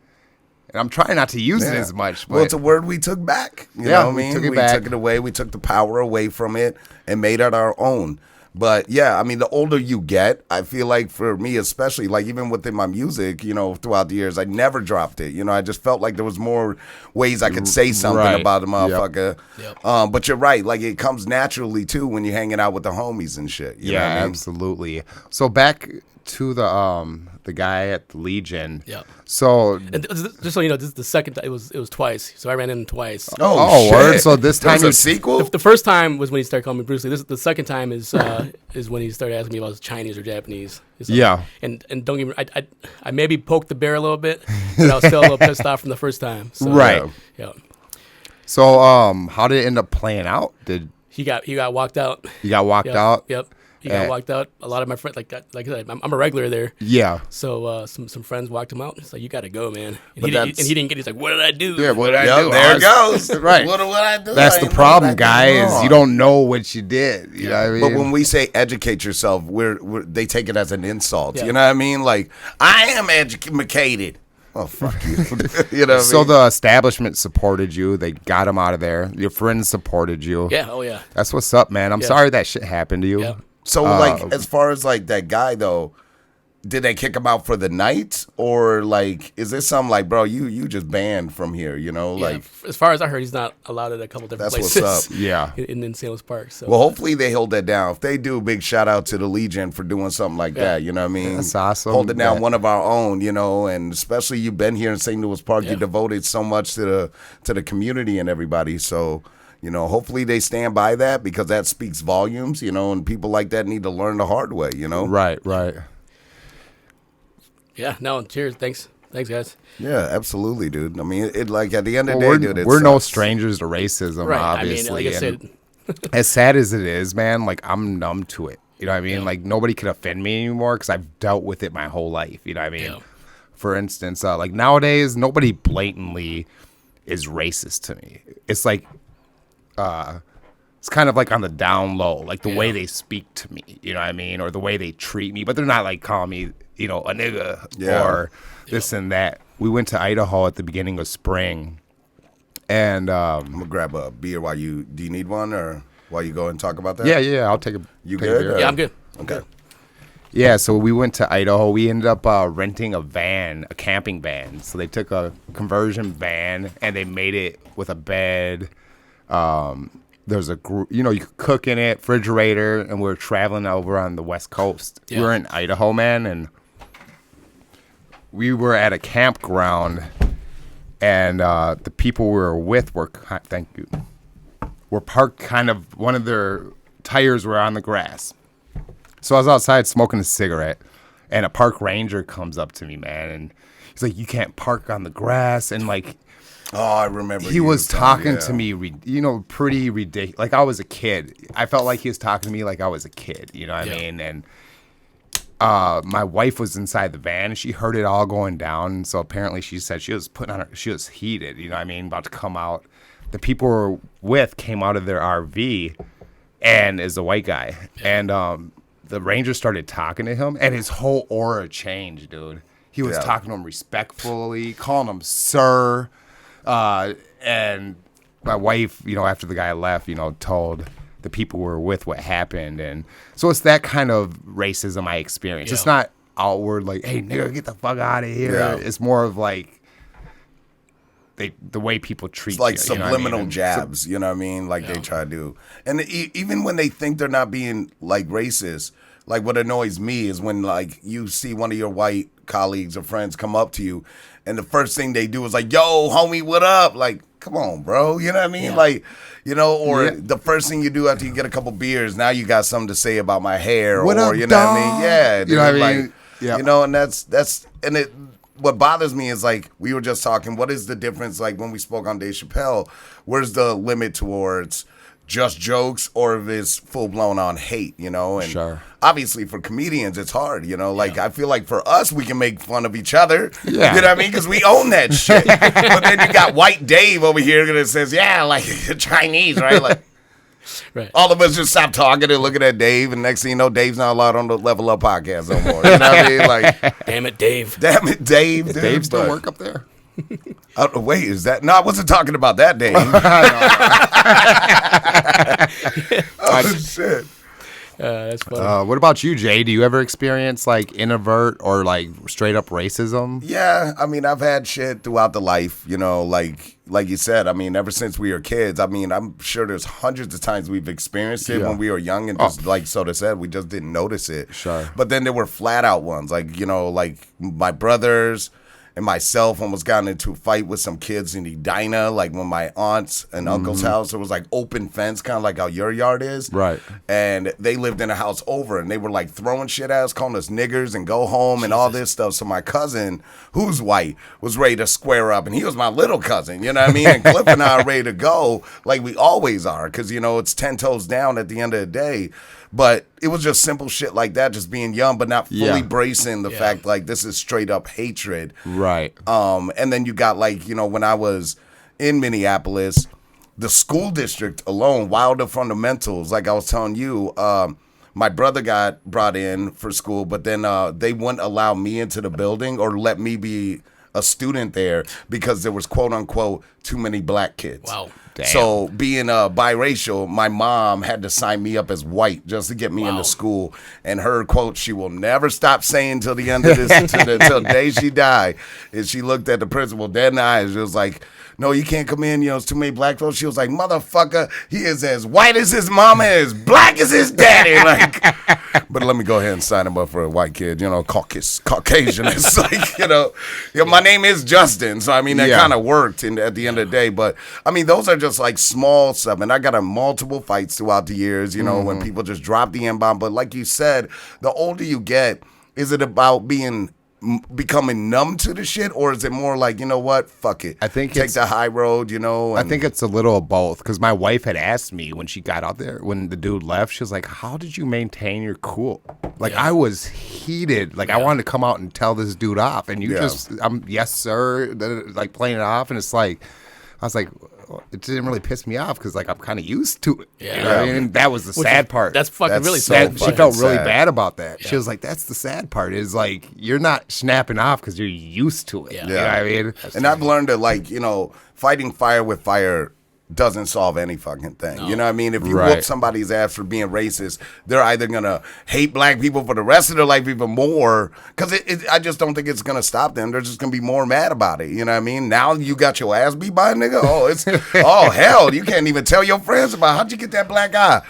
And I'm trying not to use it as much. But well, it's a word we took back. You know what I mean? We took it away. We took the power away from it and made it our own. But yeah, I mean, the older you get, I feel like for me especially, like even within my music, throughout the years, I never dropped it. I just felt like there was more ways I could say something about the motherfucker. Yep. But you're right. Like, it comes naturally too when you're hanging out with the homies and shit. You know what I mean? Absolutely. So back to the guy at the Legion. Yeah. So and just so you know, this is the second time. It was twice. So I ran into him twice. Oh shit. Word. So this time a sequel? The first time was when he started calling me Bruce Lee. The second time is when he started asking me if I was Chinese or Japanese. And don't get me, I maybe poked the bear a little bit, but I was still a little pissed off from the first time. So, right. Yeah. So how did it end up playing out? He got walked out. He got walked out? Yep. He got walked out. A lot of my friends, like I said, I'm a regular there. Yeah. So some friends walked him out. It's like, you got to go, man. And he didn't get. He's like, what did I do? Yeah, what did I do? There it goes. Right. What did I do? That's the problem, guy. Is you don't know what you did. You know what I mean? But when we say educate yourself, they take it as an insult. You know what I mean? Like, I am educated. Oh, fuck you. You know what I mean? The establishment supported you. They got him out of there. Your friends supported you. Yeah. Oh yeah. That's what's up, man. I'm sorry that shit happened to you. Yeah. So, like, as far as, like, that guy, though, did they kick him out for the night? Or, like, is this something like, bro, you just banned from here, Like, as far as I heard, he's not allowed at a couple different places. That's what's up. Yeah. In St. Louis Park. So. Well, hopefully they hold that down. If they do, big shout out to the Legion for doing something like that, you know what I mean? That's awesome. Holding down one of our own, and especially you've been here in St. Louis Park. You devoted so much to the community and everybody, so... hopefully they stand by that, because that speaks volumes, and people like that need to learn the hard way, Right. Yeah, no, cheers. Thanks, guys. Yeah, absolutely, dude. I mean, it like at the end of the day, dude, we're no strangers to racism, right. obviously. I mean, like I said, as sad as it is, man, like I'm numb to it. You know what I mean? Yeah. Like nobody can offend me anymore because I've dealt with it my whole life. You know what I mean? Yeah. For instance, like nowadays, nobody blatantly is racist to me. It's like, it's kind of like on the down low, like the way they speak to me. You know what I mean? Or the way they treat me, but they're not like calling me, you know, a nigga or this and that. We went to Idaho at the beginning of spring, and I'm gonna grab a beer while you. Do you need one, or while you go and talk about that? yeah, I'll take a. You take good? A beer. Yeah, I'm good. Okay. Yeah, so we went to Idaho. We ended up renting a van, a camping van. So they took a conversion van and they made it with a bed. There's a group, you know, you could cook in it, refrigerator, and we were traveling over on the West Coast. Yeah. We were in Idaho, man, and we were at a campground, and the people we were with were, thank you, were parked kind of, one of their tires were on the grass. So I was outside smoking a cigarette, and a park ranger comes up to me, man, and he's like, "You can't park on the grass," and like, oh, I remember. he was talking to me, you know, pretty ridiculous. Like I was a kid. I felt like he was talking to me like I was a kid. You know what I mean? And my wife was inside the van, and she heard it all going down. And so apparently, she said she was she was heated. You know what I mean? About to come out. The people we were with came out of their RV, and is a white guy, and the ranger started talking to him, and his whole aura changed, dude. He was talking to him respectfully, calling him sir. And my wife, you know, after the guy left, you know, told the people we were with what happened. And so it's that kind of racism I experienced. It's not outward like, hey, nigga, get the fuck out of here. Yeah. It's more of like the way people treat it's like you. subliminal you know what I mean? jabs, you know what I mean? Like they try to do. And even when they think they're not being like racist, like what annoys me is when like you see one of your white colleagues or friends come up to you and the first thing they do is like, yo, homie, what up? Like, come on, bro. You know what I mean? Yeah. Like, you know, or the first thing you do after you get a couple beers, now you got something to say about my hair. What or, up, you know dog? what I mean? Yeah. You know what I mean? Like, you know, and that's, and it, what bothers me is like, we were just talking, what is the difference? Like when we spoke on Dave Chappelle, where's the limit towards just jokes or if it's full blown on hate, you know? And obviously for comedians, it's hard, you know? Like I feel like for us, we can make fun of each other. Yeah. You know what I mean? Because we own that shit. But then you got white Dave over here that says, yeah, like Chinese, right? Like all of us just stop talking and looking at Dave, and next thing you know, Dave's not allowed on the Level Up podcast no more. You know what I mean? Like, damn it, Dave. Damn it, Dave. Does Dave still work up there? Wait, is that? No, I wasn't talking about that, Dave. Oh, shit. That's funny. What about you, Jay? Do you ever experience like introvert or like straight up racism? Yeah, I mean, I've had shit throughout the life, you know, like you said. I mean, ever since we were kids. I mean, I'm sure there's hundreds of times we've experienced it when we were young, and just like Soda said, we just didn't notice it. Sure. But then there were flat out ones, like, you know, like my brothers and myself almost got into a fight with some kids in Edina, like when my aunt's and uncle's house, it was like open fence, kind of like how your yard is. Right. And they lived in a house over, and they were like throwing shit at us, calling us niggers and go home and all this stuff. So my cousin, who's white, was ready to square up, and he was my little cousin, you know what I mean? And Cliff and I are ready to go like we always are, because, you know, it's 10 toes down at the end of the day. But it was just simple shit like that, just being young, but not fully bracing the fact like this is straight up hatred. Right. And then you got like, you know, when I was in Minneapolis, the school district alone, Wilder Fundamentals, like I was telling you, my brother got brought in for school, but then they wouldn't allow me into the building or let me be a student there because there was quote unquote too many black kids. Wow. Damn. So being biracial, my mom had to sign me up as white just to get me into school. And her quote, she will never stop saying till the end of this, till the day she died, is she looked at the principal dead in the eyes. She was like, no, you can't come in, you know, it's too many black folks. She was like, motherfucker, he is as white as his mama, as black as his daddy. Like, but let me go ahead and sign him up for a white kid, you know, Caucasian. It's like, you know, my name is Justin. So, I mean, that kind of worked at the end of the day. But, I mean, those are just like small stuff. And I got in multiple fights throughout the years, you know, when people just drop the N-bomb. But like you said, the older you get, is it about being becoming numb to the shit, or is it more like, you know what, fuck it, I think take the high road, you know? I think it's a little of both, because my wife had asked me when she got out there, when the dude left, she was like, how did you maintain your cool? Like, I was heated. Like, I wanted to come out and tell this dude off, and you just, yes, sir, like playing it off, and it's like, I was like, it didn't really piss me off because like I'm kind of used to it. Yeah. You know what I mean? That was the sad part. That's fucking really so sad. She felt really sad. bad about that. Yeah. She was like, "That's the sad part. Is like you're not snapping off because you're used to it." Yeah. You know what I mean? And I've learned that, like, you know, fighting fire with fire doesn't solve any fucking thing. No. You know what I mean? If you whoop somebody's ass for being racist, they're either gonna hate black people for the rest of their life even more, because I just don't think it's gonna stop them. They're just gonna be more mad about it. You know what I mean? Now you got your ass beat by a nigga. Oh, it's oh hell, you can't even tell your friends about how'd you get that black eye.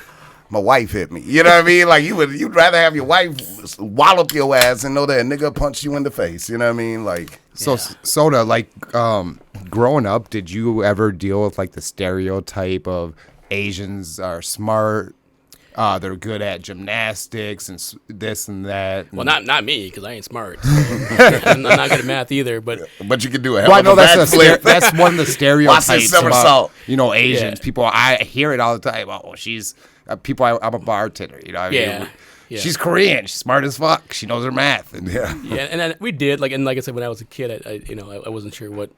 My wife hit me. You know what I mean? Like you'd rather have your wife wallop your ass and know that a nigga punched you in the face. You know what I mean? Like Soda, like growing up, did you ever deal with like the stereotype of Asians are smart, they're good at gymnastics and this and that? Well, not me, because I ain't smart. I'm not good at math either. But you can do it. Well, I know that's one of the stereotypes Watch this somersault. about, you know, Asians. People, I hear it all the time. Oh, she's I'm a bartender. You know, I mean, Yeah. She's Korean. She's smart as fuck. She knows her math. And, and then we did like I said, when I was a kid, I wasn't sure what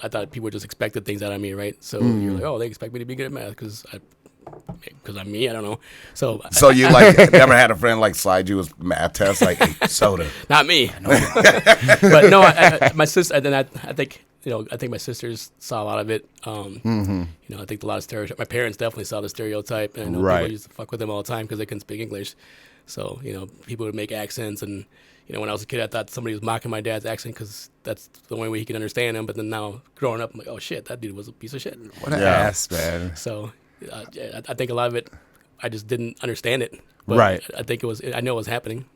I thought people just expected things out of me, right? So you're like, oh, they expect me to be good at math because I'm me. I don't know. So you like never had a friend like slide you with math tests like, hey, soda? Not me. But no, my sister. And then I think. I think my sisters saw a lot of it. I think a lot of stereotypes. My parents definitely saw the stereotype, and people used to fuck with them all the time because they couldn't speak English. So, people would make accents, and when I was a kid, I thought somebody was mocking my dad's accent because that's the only way he could understand him. But then now, growing up, I'm like, oh shit, that dude was a piece of shit. What an ass, man. So, I think a lot of it, I just didn't understand it. But I think I know it was happening.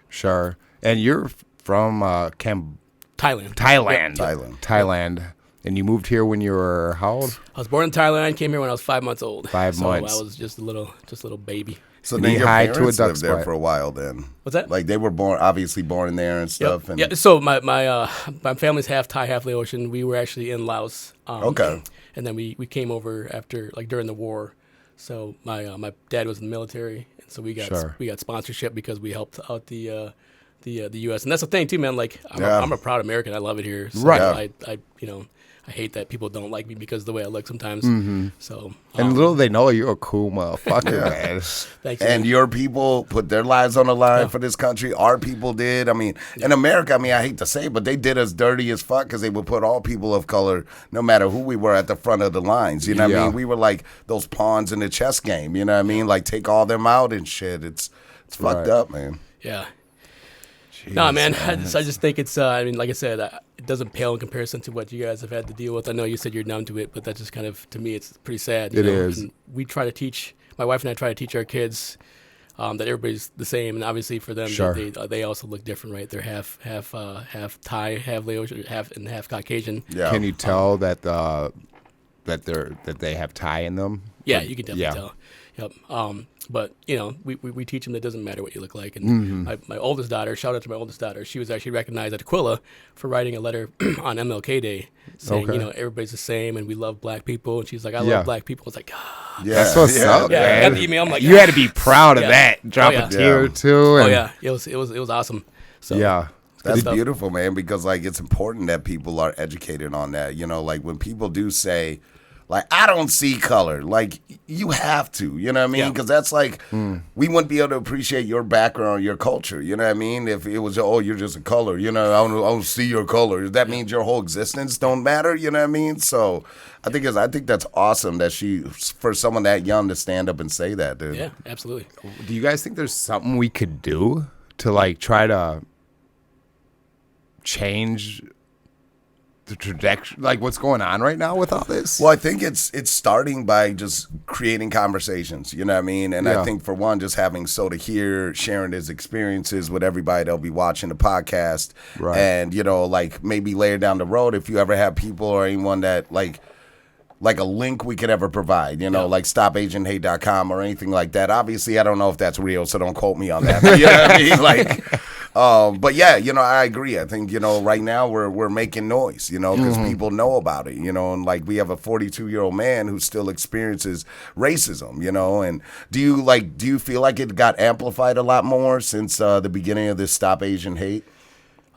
Sure. And you're from Thailand. Thailand. And you moved here when you were how old? I was born in Thailand. Came here when I was 5 months old. 5 months. I was just a little baby. So then your parents lived there for a while. Then what's that? Like they were obviously born there and stuff. Yep. And so my family's half Thai, half Laotian. We were actually in Laos. Okay. And then we came over after during the war. So my dad was in the military, and so we got sponsorship because we helped out the U.S. And that's the thing too, man. Like I'm a proud American. I love it here. So I hate that people don't like me because of the way I look sometimes. Mm-hmm. So and little they know you're a cool motherfucker, man. Thank you. And your people put their lives on the line for this country. Our people did. I mean, in America, I hate to say it, but they did us dirty as fuck because they would put all people of color, no matter who we were, at the front of the lines. You know what I mean? We were like those pawns in the chess game. You know what I mean? Like take all them out and shit. It's fucked up, man. Yeah. No, man. I just think it's. Like I said, it doesn't pale in comparison to what you guys have had to deal with. I know you said you're numb to it, but that's just kind of, to me, it's pretty sad. It is. And we try to teach. My wife and I try to teach our kids that everybody's the same, and obviously for them, they also look different, right? They're half Thai, half Laotian, half Caucasian. Yeah. Can you tell that they have Thai in them? Yeah, you can definitely tell. Yep. But we teach them that it doesn't matter what you look like. And my oldest daughter, shout out to my oldest daughter, she was actually recognized at Aquila for writing a letter on MLK Day saying, everybody's the same and we love black people. And she's like, I love black people. It's like, that's what's up, man. I got the email. I'm like, you had to be proud of that. Drop a tear or two. And it was awesome. So that's beautiful, man. Because like it's important that people are educated on that. Like when people do say, like, I don't see color. Like, you have to, you know what I mean? Because that's like, we wouldn't be able to appreciate your background, your culture, you know what I mean? If it was, you're just a color, I don't see your color. That means your whole existence don't matter, you know what I mean? So I think that's awesome that for someone that young to stand up and say that, dude. Yeah, absolutely. Do you guys think there's something we could do to, like, try to change the trajectory, like what's going on right now with all this? Well, I think it's starting by just creating conversations, you know what I mean? And I think for one, just having Soda here, sharing his experiences with everybody that'll be watching the podcast. Right. And, like maybe later down the road, if you ever have people or anyone that like a link we could ever provide, like stopasianhate.com or anything like that. Obviously, I don't know if that's real, so don't quote me on that. But, you know what I mean? Like, But yeah, I agree. I think, right now we're making noise, because people know about it, and like we have a 42-year-old man who still experiences racism, and do you feel like it got amplified a lot more since the beginning of this Stop Asian Hate?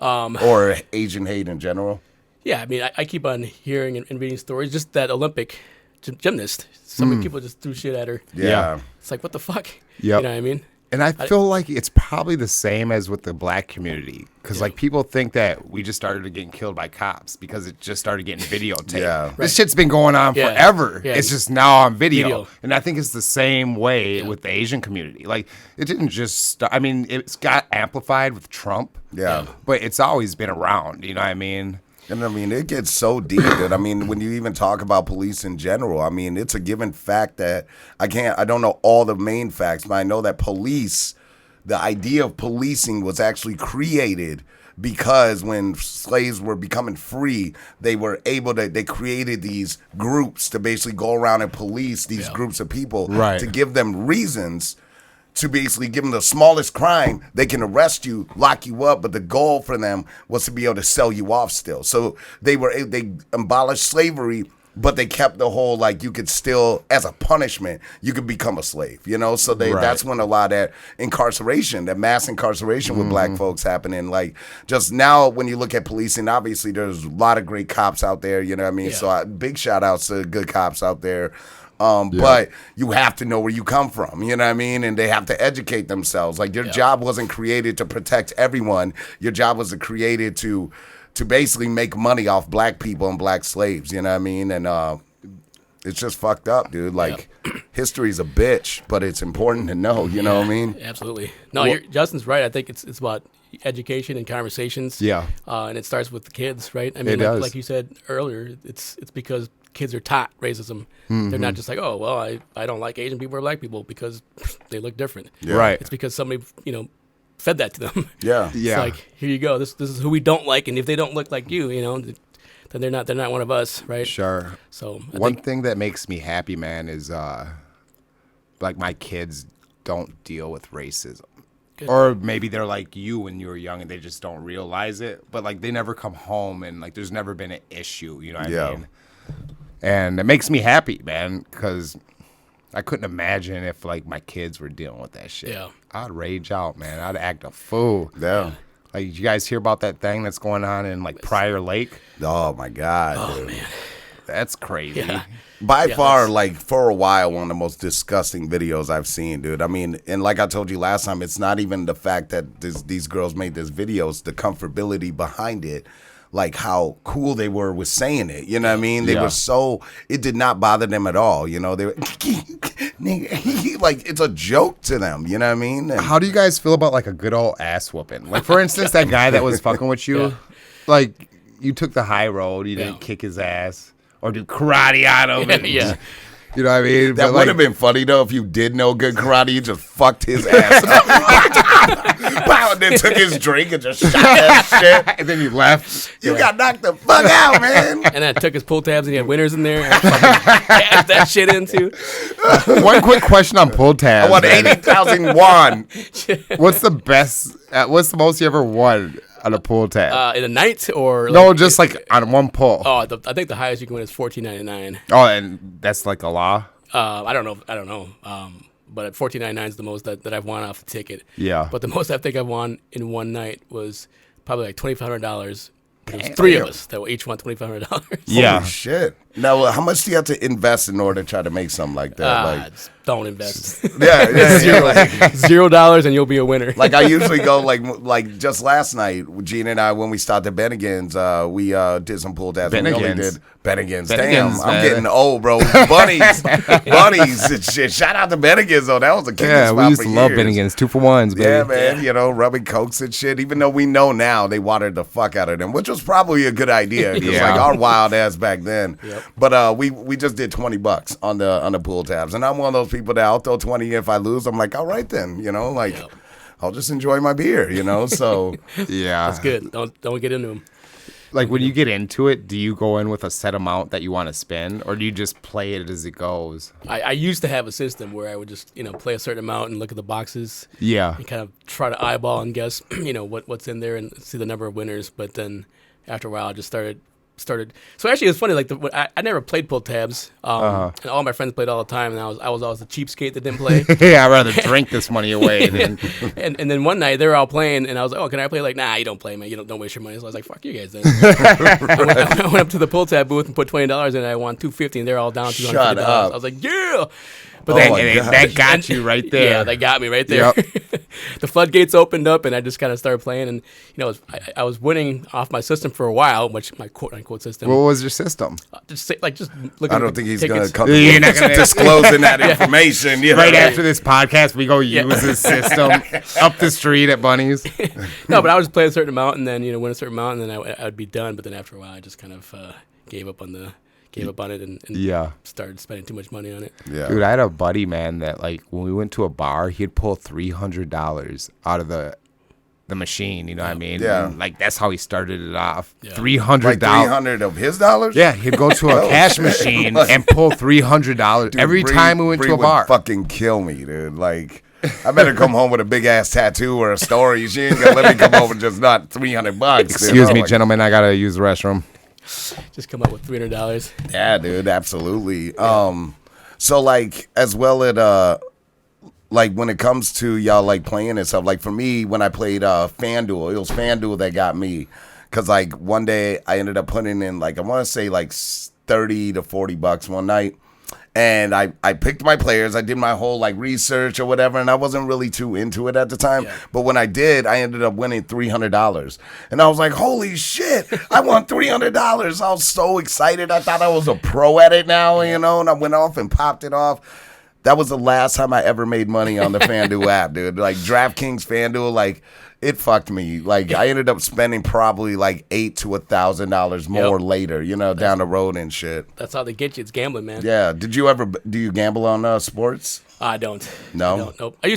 Or Asian hate in general? Yeah, I mean, I keep on hearing and reading stories. Just that Olympic gymnast, so many people just threw shit at her. Yeah. It's like, what the fuck? Yep. You know what I mean? And I feel like it's probably the same as with the black community. Because, like, people think that we just started getting killed by cops because it just started getting videotaped. Yeah. This shit's been going on forever. Yeah. It's just now on video. And I think it's the same way with the Asian community. Like, it didn't just start. I mean, it's got amplified with Trump. Yeah. But it's always been around. You know what I mean? And I mean, it gets so deep that, I mean, when you even talk about police in general, I mean, it's a given fact that I don't know all the main facts, but I know that the idea of policing was actually created because when slaves were becoming free, they created these groups to basically go around and police these groups of people to give them reasons to basically give them the smallest crime, they can arrest you, lock you up, but the goal for them was to be able to sell you off still. So they abolished slavery, but they kept the whole, like, you could still, as a punishment, you could become a slave, So that's when a lot of that incarceration, that mass incarceration with black folks happening. Like, just now when you look at policing, obviously there's a lot of great cops out there, you know what I mean? Yeah. So big shout outs to good cops out there. But you have to know where you come from, you know what I mean? And they have to educate themselves. Like, your job wasn't created to protect everyone. Your job was created to basically make money off black people and black slaves, you know what I mean? And it's just fucked up, dude. Like, history's a bitch, but it's important to know, you know what I mean? Absolutely. No, Justin's right. I think it's about education and conversations. Yeah. And it starts with the kids, right? I mean, like you said earlier, it's because kids are taught racism. They're not just like, oh, well, I don't like Asian people or black people because they look different. Yeah. Right. It's because somebody, fed that to them. Yeah. It's like, here you go. This is who we don't like, and if they don't look like you, then they're not one of us, right? Sure. So one thing that makes me happy, man, is like my kids don't deal with racism. Good. Or maybe they're like you when you were young and they just don't realize it. But like they never come home and like there's never been an issue, you know what I mean? And it makes me happy, man, because I couldn't imagine if like my kids were dealing with that shit. Yeah. I'd rage out, man. I'd act a fool. Yeah. Like, did you guys hear about that thing that's going on in like Prior Lake? Oh my God, dude. Man. That's crazy. Yeah. By far, like, for a while, one of the most disgusting videos I've seen, dude. I mean, and like I told you last time, it's not even the fact that these girls made this video, it's the comfortability behind it. Like, how cool they were with saying it. You know what I mean? They were so, it did not bother them at all. They were, like, it's a joke to them. You know what I mean? And how do you guys feel about, like, a good old ass whooping? Like, for instance, that guy that was fucking with you, like, you took the high road, you didn't kick his ass or do karate on him. And, you know what I mean? That would have been funny, though, if you did know good karate. You just fucked his ass up. And then took his drink and just shot that shit. And then you left. You got knocked the fuck out, man. And then took his pull tabs and he had winners in there. And cashed that shit into. One quick question on pull tabs. I won 80,000 won. What's the best, what's the most you ever won on a pull tab? In a night or? Like, no, just like on one pull. Oh, I think the highest you can win is $14.99. Oh, and that's like a law? I don't know. But at $14.99 is the most that I've won off the ticket. Yeah. But the most I think I've won in one night was probably like $2,500. There was three of us that each won $2,500. Yeah. Holy shit. Now, how much do you have to invest in order to try to make something like that? Just don't invest. $0 and you'll be a winner. Like I usually go like just last night, Gina and I, when we started Bennigan's, we did some pull tabs. Bennigan's. We only did Bennigan's. Damn, I'm getting old, bro. Bunnies and shit. Shout out to Bennigan's though. That was a kicking spot we used for to years. love Bennigan's 2-for-1s, baby. Yeah, man. Rubbing cokes and shit. Even though we know now they watered the fuck out of them, which was probably a good idea because like our wild ass back then. Yep. But we just did $20 on the pull tabs, and I'm one of those people that I'll throw 20 if I lose. I'm like, all right then, I'll just enjoy my beer, So that's good. Don't get into them. Like when you get into it, do you go in with a set amount that you want to spend, or do you just play it as it goes? I used to have a system where I would just play a certain amount and look at the boxes. Yeah. And kind of try to eyeball and guess what's in there and see the number of winners. But then after a while, I just started. So actually, it's funny. Like I never played pull tabs, and all my friends played all the time, and I was always the cheapskate that didn't play. Yeah, I'd rather drink this money away than. and then one night they were all playing, and I was like, "Oh, can I play?" Like, nah, you don't play, man. You don't waste your money. So I was like, "Fuck you guys." Then I went up to the pull tab booth and put $20 in, and I won $250, and they're all down $250. Shut up. I was like, "Yeah." But that got you right there. Yeah, they got me right there. Yep. The floodgates opened up, and I just kind of started playing. And I was winning off my system for a while, which my quote unquote system. What was your system? Just looking. I don't think he's going to come. You're not going to disclosing that information. Right after this podcast, we go use his system up the street at Bunny's. No, but I would just play a certain amount, and then win a certain amount, and then I would be done. But then after a while, I just kind of gave up on it and started spending too much money on it. Yeah. Dude, I had a buddy, man, that like when we went to a bar, he'd pull $300 out of the machine, you know what I mean? Yeah. And, like that's how he started it off. Yeah. $300. Like 300 of his dollars? Yeah, he'd go to a cash machine and pull $300 every time we went to a bar. Would fucking kill me, dude. Like, I better come home with a big ass tattoo or a story. She ain't gonna let me come over just not $300. Excuse me, gentlemen, I gotta use the restroom. Just come up with $300. Yeah, dude, absolutely. So like as well at like when it comes to y'all like playing and stuff, like for me when I played FanDuel, it was FanDuel that got me, cause like one day I ended up putting in like I want to say like $30 to $40 one night. And I picked my players. I did my whole like research or whatever, and I wasn't really too into it at the time. Yeah. But when I did, I ended up winning $300. And I was like, holy shit, I won $300. I was so excited. I thought I was a pro at it now, and I went off and popped it off. That was the last time I ever made money on the FanDuel app, dude. Like DraftKings, FanDuel, like it fucked me. Like I ended up spending probably like $800 to $1,000 more later, down the road and shit. That's how they get you. It's gambling, man. Yeah. Do you gamble on sports? I don't. No. I don't. Nope. I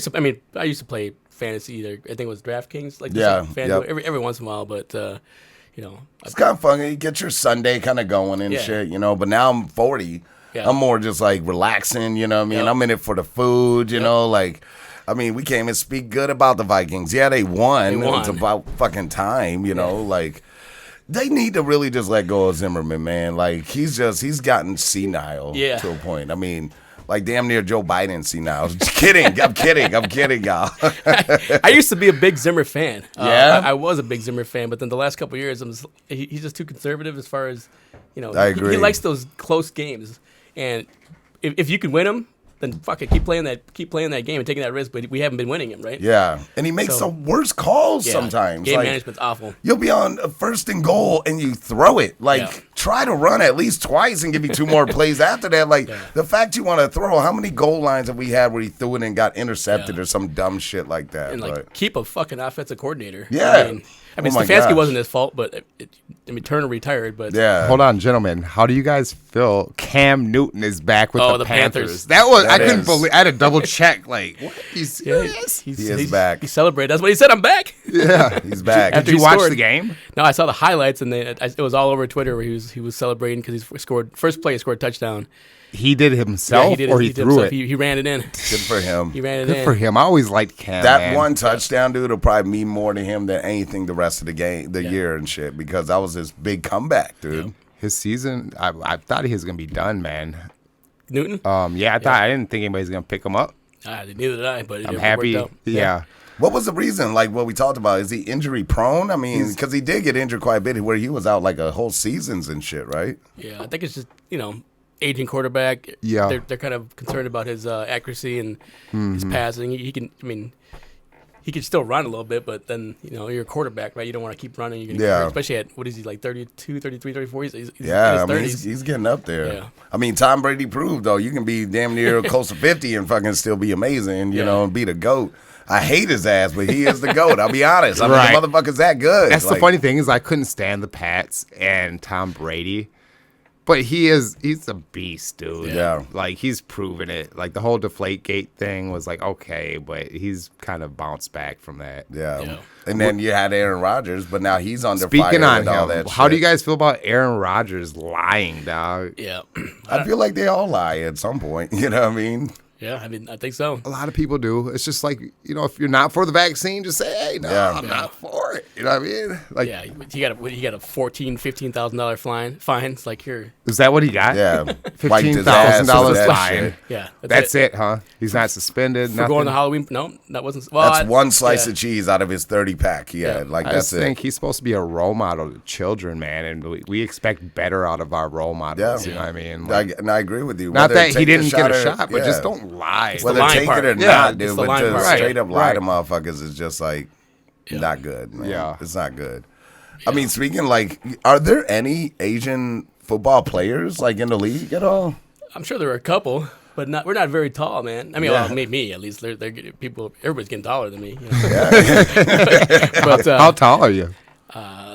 used to play fantasy either. I think it was DraftKings, like FanDuel, every once in a while, but it's kind of fun. You get your Sunday kind of going and shit, But now I'm 40. Yeah. I'm more just like relaxing, you know what I mean? Yep. I'm in it for the food, like. I mean, we can't even speak good about the Vikings. Yeah, they won. It's about fucking time, like they need to really just let go of Zimmerman, man. Like he's gotten senile to a point. I mean, like damn near Joe Biden senile. I'm kidding, y'all. I used to be a big Zimmer fan. Yeah, I was a big Zimmer fan, but then the last couple of years, he's just too conservative as far as, I agree. He likes those close games, and if you can win them, then fuck it, keep playing that game and taking that risk. But we haven't been winning him, right? Yeah, and he makes the worst calls sometimes. Game management's awful. You'll be on a first and goal and you throw it. Try to run at least twice and give me 2 more plays after that. The fact you want to throw, how many goal lines have we had where he threw it and got intercepted or some dumb shit like that? And keep a fucking offensive coordinator. Yeah. I mean Stefanski wasn't his fault, but Turner retired. But hold on, gentlemen. How do you guys feel? Cam Newton is back with the Panthers. That was I couldn't believe. I had to double check. Like, what? He's serious? He is back. He celebrated. That's what he said. I'm back. Yeah, he's back. Did you watch the game? No, I saw the highlights, and it was all over Twitter where he was celebrating because he scored a touchdown. He did it himself, or he threw it? He ran it in. Good for him. He ran it in. Good for him. I always liked Cam. That one touchdown, dude, will probably mean more to him than anything the rest of the game, year and shit, because that was his big comeback, dude. Yeah. His season, I thought he was gonna be done, man. Newton? I didn't think anybody's gonna pick him up. Neither did I, but I'm happy. Worked out. Yeah. What was the reason? Like what we talked about, is he injury prone? I mean, because he did get injured quite a bit, where he was out like a whole seasons and shit, right? Yeah, I think it's just aging quarterback. Yeah, they're kind of concerned about his accuracy and his passing. He can, he can still run a little bit, but then you're a quarterback, right? You don't want to keep running. You're gonna get hurt, especially at what is he, like 32, 33, 34? He's in his 30s. He's getting up there. Yeah. I mean, Tom Brady proved though you can be damn near close to 50 and fucking still be amazing, and be the GOAT. I hate his ass, but he is the GOAT. I'll be honest. I mean, the motherfucker's that good. That's the funny thing is I couldn't stand the Pats and Tom Brady. But he's a beast, dude. Yeah. Like, he's proven it. Like, the whole Deflategate thing was like, okay, but he's kind of bounced back from that. Yeah. And then you had Aaron Rodgers, but now he's under Speaking fire on with all him, that how do shit. you guys feel about Aaron Rodgers lying, dog? Yeah. I feel like they all lie at some point. You know what I mean? Yeah, I mean, I think so. A lot of people do. It's just like, if you're not for the vaccine, just say, hey, no, I'm not for it. You know what I mean? Like, yeah, he got a $14,000, $15,000 fine. It's like, here. Is that what he got? Yeah. $15,000 fine. Shit. Yeah. That's it, huh? He's not suspended. For nothing? going to Halloween. No, that wasn't. Well, That's one slice of cheese out of his 30-pack. Yeah, like I that's just think he's supposed to be a role model to children, man, and we expect better out of our role models. Yeah. You know what I mean? Like, and I agree with you. not Whether that he take didn't the get a or- shot, but yeah. just don't lie. Whether lying take part. it or Yeah, not, it's dude, the but lying just part. straight up lie to Right. motherfuckers is just like not good, man. Yeah. It's not good. I mean, speaking like, are there any Asian football players like in the league at all? I'm sure there are a couple, but we're not very tall, man. I mean, Yeah. well, me at least. They're getting people. Everybody's getting taller than me. You know? Yeah. But How tall are you?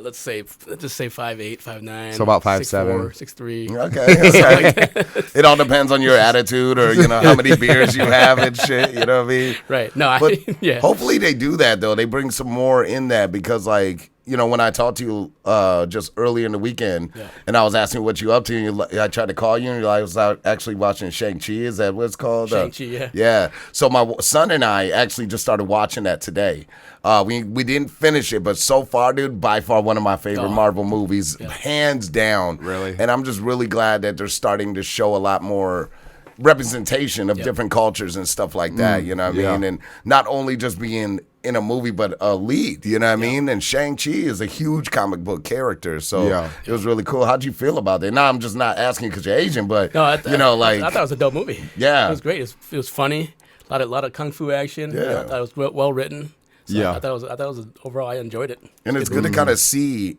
let's say 5'8", 5'9". So about 5'7". 6'3". Okay. It all depends on your attitude or, how many beers you have and shit. You know what I mean? Right. No, But yeah. hopefully they do that, though. They bring some more in that because, like, when I talked to you just earlier in the weekend and I was asking what you up to, and I tried to call you, and you're like, I was out actually watching Shang-Chi. Is that what it's called? Shang-Chi, yeah. Yeah. So my son and I actually just started watching that today. We didn't finish it, but so far, dude, by far one of my favorite Marvel movies, hands down. Really? And I'm just really glad that they're starting to show a lot more representation of different cultures and stuff like that, you know what I mean? And not only just being in a movie, but a lead, you know what I mean? And Shang-Chi is a huge comic book character, so it was really cool. How'd you feel about that? Now, I'm just not asking because you're Asian, but, I thought it was a dope movie. Yeah. It was great. It was funny. A lot of kung fu action. Yeah. I thought it was well written. So Yeah. I thought it was overall, I enjoyed it. And it's good to kind of see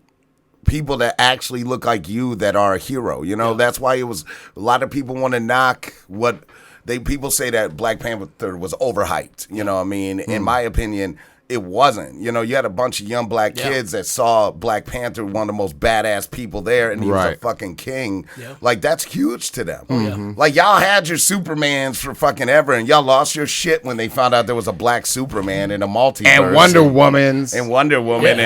people that actually look like you that are a hero. That's why it was a lot of people want to knock what people say that Black Panther was overhyped. You know what I mean? In my opinion, it wasn't. You had a bunch of young black kids that saw Black Panther, one of the most badass people there, and he was a fucking king. Yeah. Like, that's huge to them. Like, y'all had your Supermans for fucking ever, and y'all lost your shit when they found out there was a black Superman in a multiverse. And Wonder Woman's. And Wonder Woman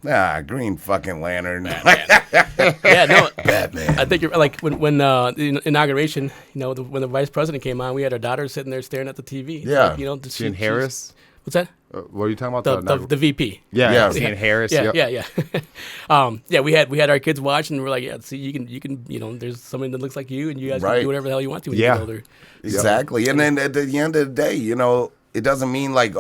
Yeah. and Green fucking Lantern. Yeah, no, Batman. I think you're like when the inauguration, when the vice president came on, we had our daughter sitting there staring at the TV. It's Yeah. like, Seeing Harris? What's that? What are you talking about? The VP. Yeah. Seeing Harris. Yeah, Yep. yeah. We had our kids watch, and we're like, yeah, see, you can, there's somebody that looks like you, and you guys can do whatever the hell you want to when you get older. Exactly. And then at the end of the day, it doesn't mean like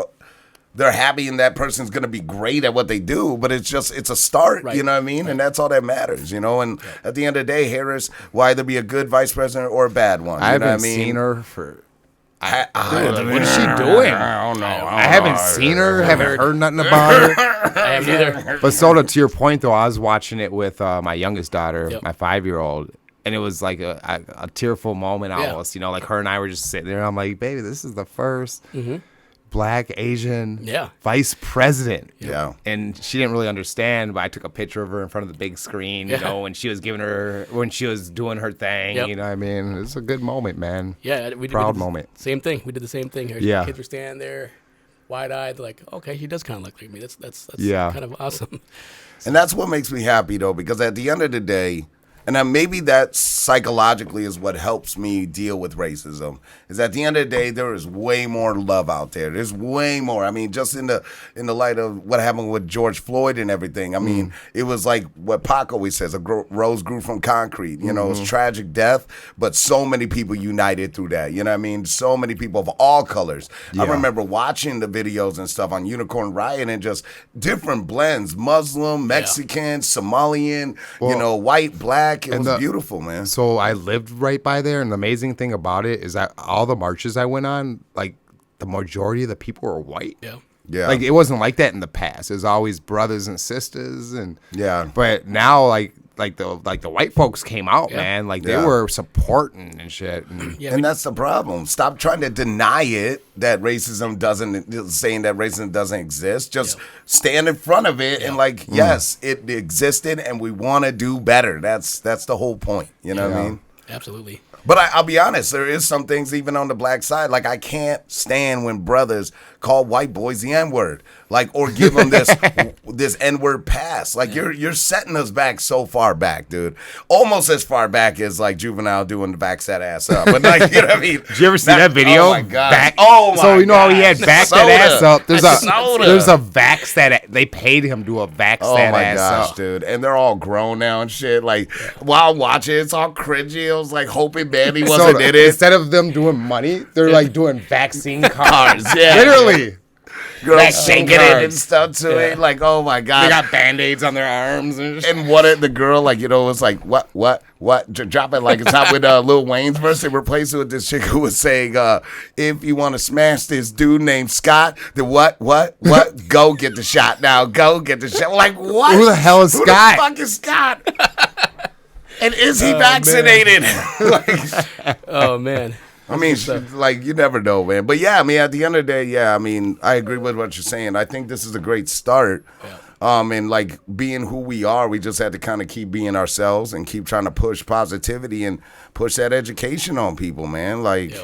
they're happy and that person's going to be great at what they do, but it's a start, you know what I mean? And that's all that matters, and at the end of the day, Harris will either be a good vice president or a bad one. I haven't seen her for... what What is she doing? I don't know. I haven't seen her, haven't heard nothing about her. I haven't either. But to your point, though, I was watching it with my youngest daughter, my 5-year-old, and it was like a tearful moment almost. Like her and I were just sitting there, and I'm like, baby, this is the first Black Asian vice president. Yeah. And she didn't really understand, but I took a picture of her in front of the big screen, when she was doing her thing. You know what I mean? It's a good moment, man. Yeah, Proud moment. Same thing. We did the same thing here. Yeah. Kids were standing there, wide-eyed, like, okay, he does kind of look like me. That's kind of awesome. And that's what makes me happy, though, because at the end of the day, and then maybe that psychologically is what helps me deal with racism, is at the end of the day, there is way more love out there. There's way more. I mean, just in the light of what happened with George Floyd and everything, I mean, it was like what Pac always says, rose grew from concrete. It was tragic death, but so many people united through that. You know what I mean? So many people of all colors. I remember watching the videos and stuff on Unicorn Riot and just different blends, Muslim, Mexican, Somalian, white, black. It was beautiful, man. So I lived right by there, and the amazing thing about it is that all the marches I went on, like the majority of the people were white. Yeah. Like it wasn't like that in the past. It was always brothers and sisters, but now like the white folks came out, man. Like they were supporting and shit. And that's the problem. Stop trying to deny it that racism doesn't exist. Just stand in front of it and like, yes, it existed and we want to do better. That's the whole point. You know what I mean? Absolutely. But I'll be honest, there is some things even on the black side. Like I can't stand when brothers call white boys the N-word, like, or give them this N-word pass. Like you're setting us back so far back, dude. Almost as far back as like Juvenile doing the backs that ass up. But like, you know what I mean? Did you ever see that video? Oh my god! So you know how he had backed that ass up. There's a vax that they paid him to vax that ass up. Oh my gosh, dude! And they're all grown now and shit. Like while watching, it's all cringy. I was like hoping Manny wasn't in it. Instead of them doing money, they're like doing vaccine cards. Literally. Girls shaking it and stuff to it. Like, oh my god. They got Band-Aids on their arms. And what the girl, like, you know, was like, what? Drop it like it's hot with Lil Wayne's verse. They replaced it with this chick who was saying, if you want to smash this dude named Scott, then what? Go get the shot now. Go get the shot. Like, what? Who the hell is Scott? Who the fuck is Scott? And is he vaccinated? Oh, man. I mean, like, you never know, man. But yeah, I mean, at the end of the day, I mean, I agree with what you're saying. I think this is a great start. And like being who we are, we just had to kind of keep being ourselves and keep trying to push positivity and push that education on people, man. Like,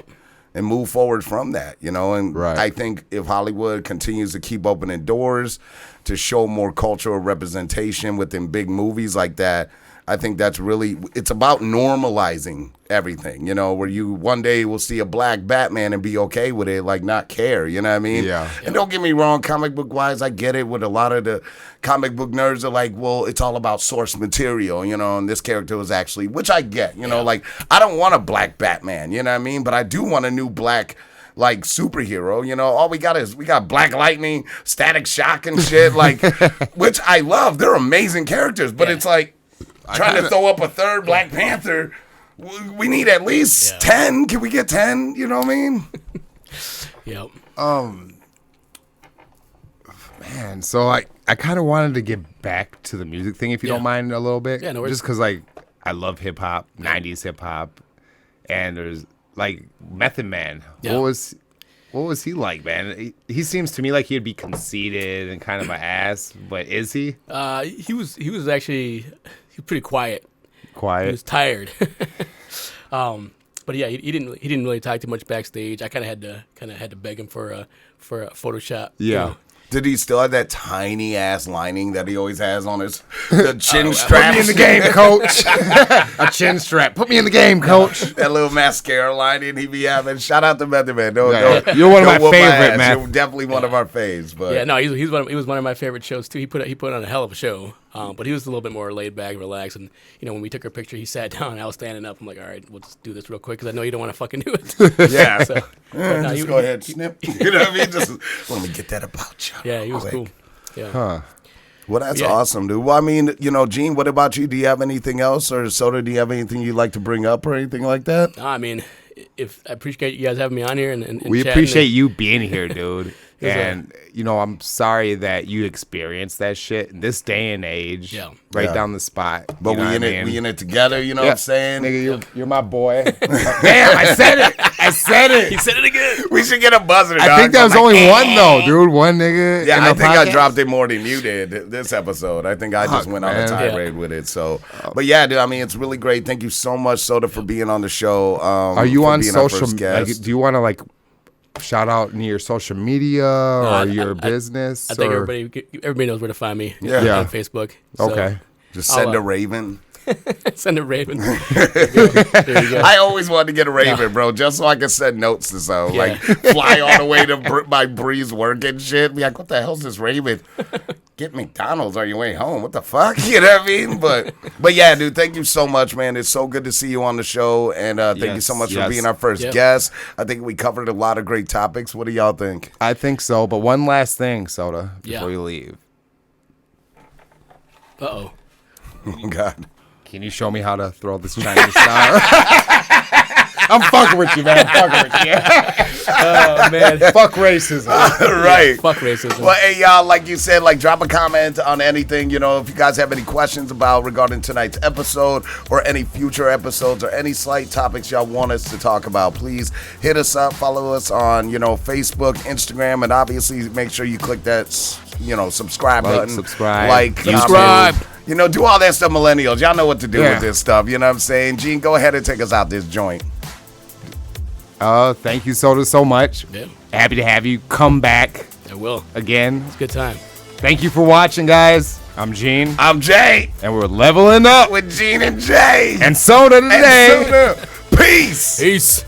and move forward from that, you know. And I think if Hollywood continues to keep opening doors to show more cultural representation within big movies like that, I think that's really, it's about normalizing everything, you know, where you one day will see a black Batman and be okay with it, like not care, you know what I mean? Yeah. And don't get me wrong, comic book wise, I get it with a lot of the comic book nerds are like, well, it's all about source material, you know, and this character was actually, which I get, you know, like I don't want a black Batman, you know what I mean? But I do want a new black like superhero, you know. All we got Black Lightning, Static Shock and shit, like, which I love. They're amazing characters, but it's like, trying to throw up a third Black Panther, we need at least 10. Can we get 10? You know what I mean? Yep. Man, so I kind of wanted to get back to the music thing, if you don't mind a little bit. Yeah, no worries. Just because, like, I love hip-hop, 90s hip-hop, and there's, like, Method Man. Yeah. What was he like, man? He seems to me like he'd be conceited and kind of an ass, but is he? He was actually pretty quiet. He was tired. But yeah, he didn't really talk too much backstage. I kind of had to beg him for a Photoshop. Yeah. You know. Did he still have that tiny ass lining that he always has on the chin strap? Put me in the game, coach. A chin strap. Put me in the game, coach. That little mascara lining he be having. Shout out to Method Man. You're one of my favorite, man. You're definitely one of our faves. But yeah, no, he was one of my favorite shows too. He put on a hell of a show. But he was a little bit more laid back, relaxed, and you know when we took our picture, he sat down. And I was standing up. I'm like, all right, we'll just do this real quick because I know you don't want to fucking do it. Yeah. So, just go ahead, snip. You know what I mean? Just let me get that about you. Yeah, he was cool. Yeah. Huh. Well, that's awesome, dude. Well, I mean, you know, Gene, what about you? Do you have anything else, or Soda? Do you have anything you'd like to bring up or anything like that? I mean, I appreciate you guys having me on here and we chatting appreciate you being here, dude. And a, you know, I'm sorry that you experienced that shit in this day and age. Yeah. Right down the spot. But we in it together, you know what I'm saying? Nigga, you're my boy. Damn, I said it. He said it again. We should get a buzzer, I think that was only one though, dude. One nigga. Yeah, I think I dropped it more than you did this episode. I think I just went on a tirade with it. So, but yeah, dude, I mean, it's really great. Thank you so much, Soda, for being on the show. Are you on social media? Like, do you want to like shout out in your social media or your business? I think everybody knows where to find me. Yeah. On Facebook. So okay. Just send a raven. Send a raven. There you go. I always wanted to get a raven, bro, just so I could send notes to someone. Like, fly all the way to my Breeze work and shit. Be like, what the hell's this raven? Get McDonald's on your way home. What the fuck? You know what I mean? But yeah, dude, thank you so much, man. It's so good to see you on the show. And thank you so much for being our first guest. I think we covered a lot of great topics. What do y'all think? I think so. But one last thing, Soda, before you leave. Uh-oh. Oh, God. Can you show me how to throw this Chinese star? I'm fucking with you, man. I'm fucking with you. Oh man, Fuck racism. Right. Yeah, fuck racism. Well, hey, y'all, like you said, like, drop a comment on anything, you know, if you guys have any questions regarding tonight's episode or any future episodes or any slight topics y'all want us to talk about, please hit us up, follow us on, you know, Facebook, Instagram, and obviously make sure you click that, you know, subscribe button. Subscribe. Subscribe. You know, do all that stuff, millennials. Y'all know what to do with this stuff. You know what I'm saying? Gene, go ahead and take us out this joint. Thank you so much. Yeah. Happy to have you come back. I will. Again. It's a good time. Thank you for watching, guys. I'm Gene. I'm Jay. And we're leveling up with Gene and Jay. And Soda today. And Soda. Peace. Peace.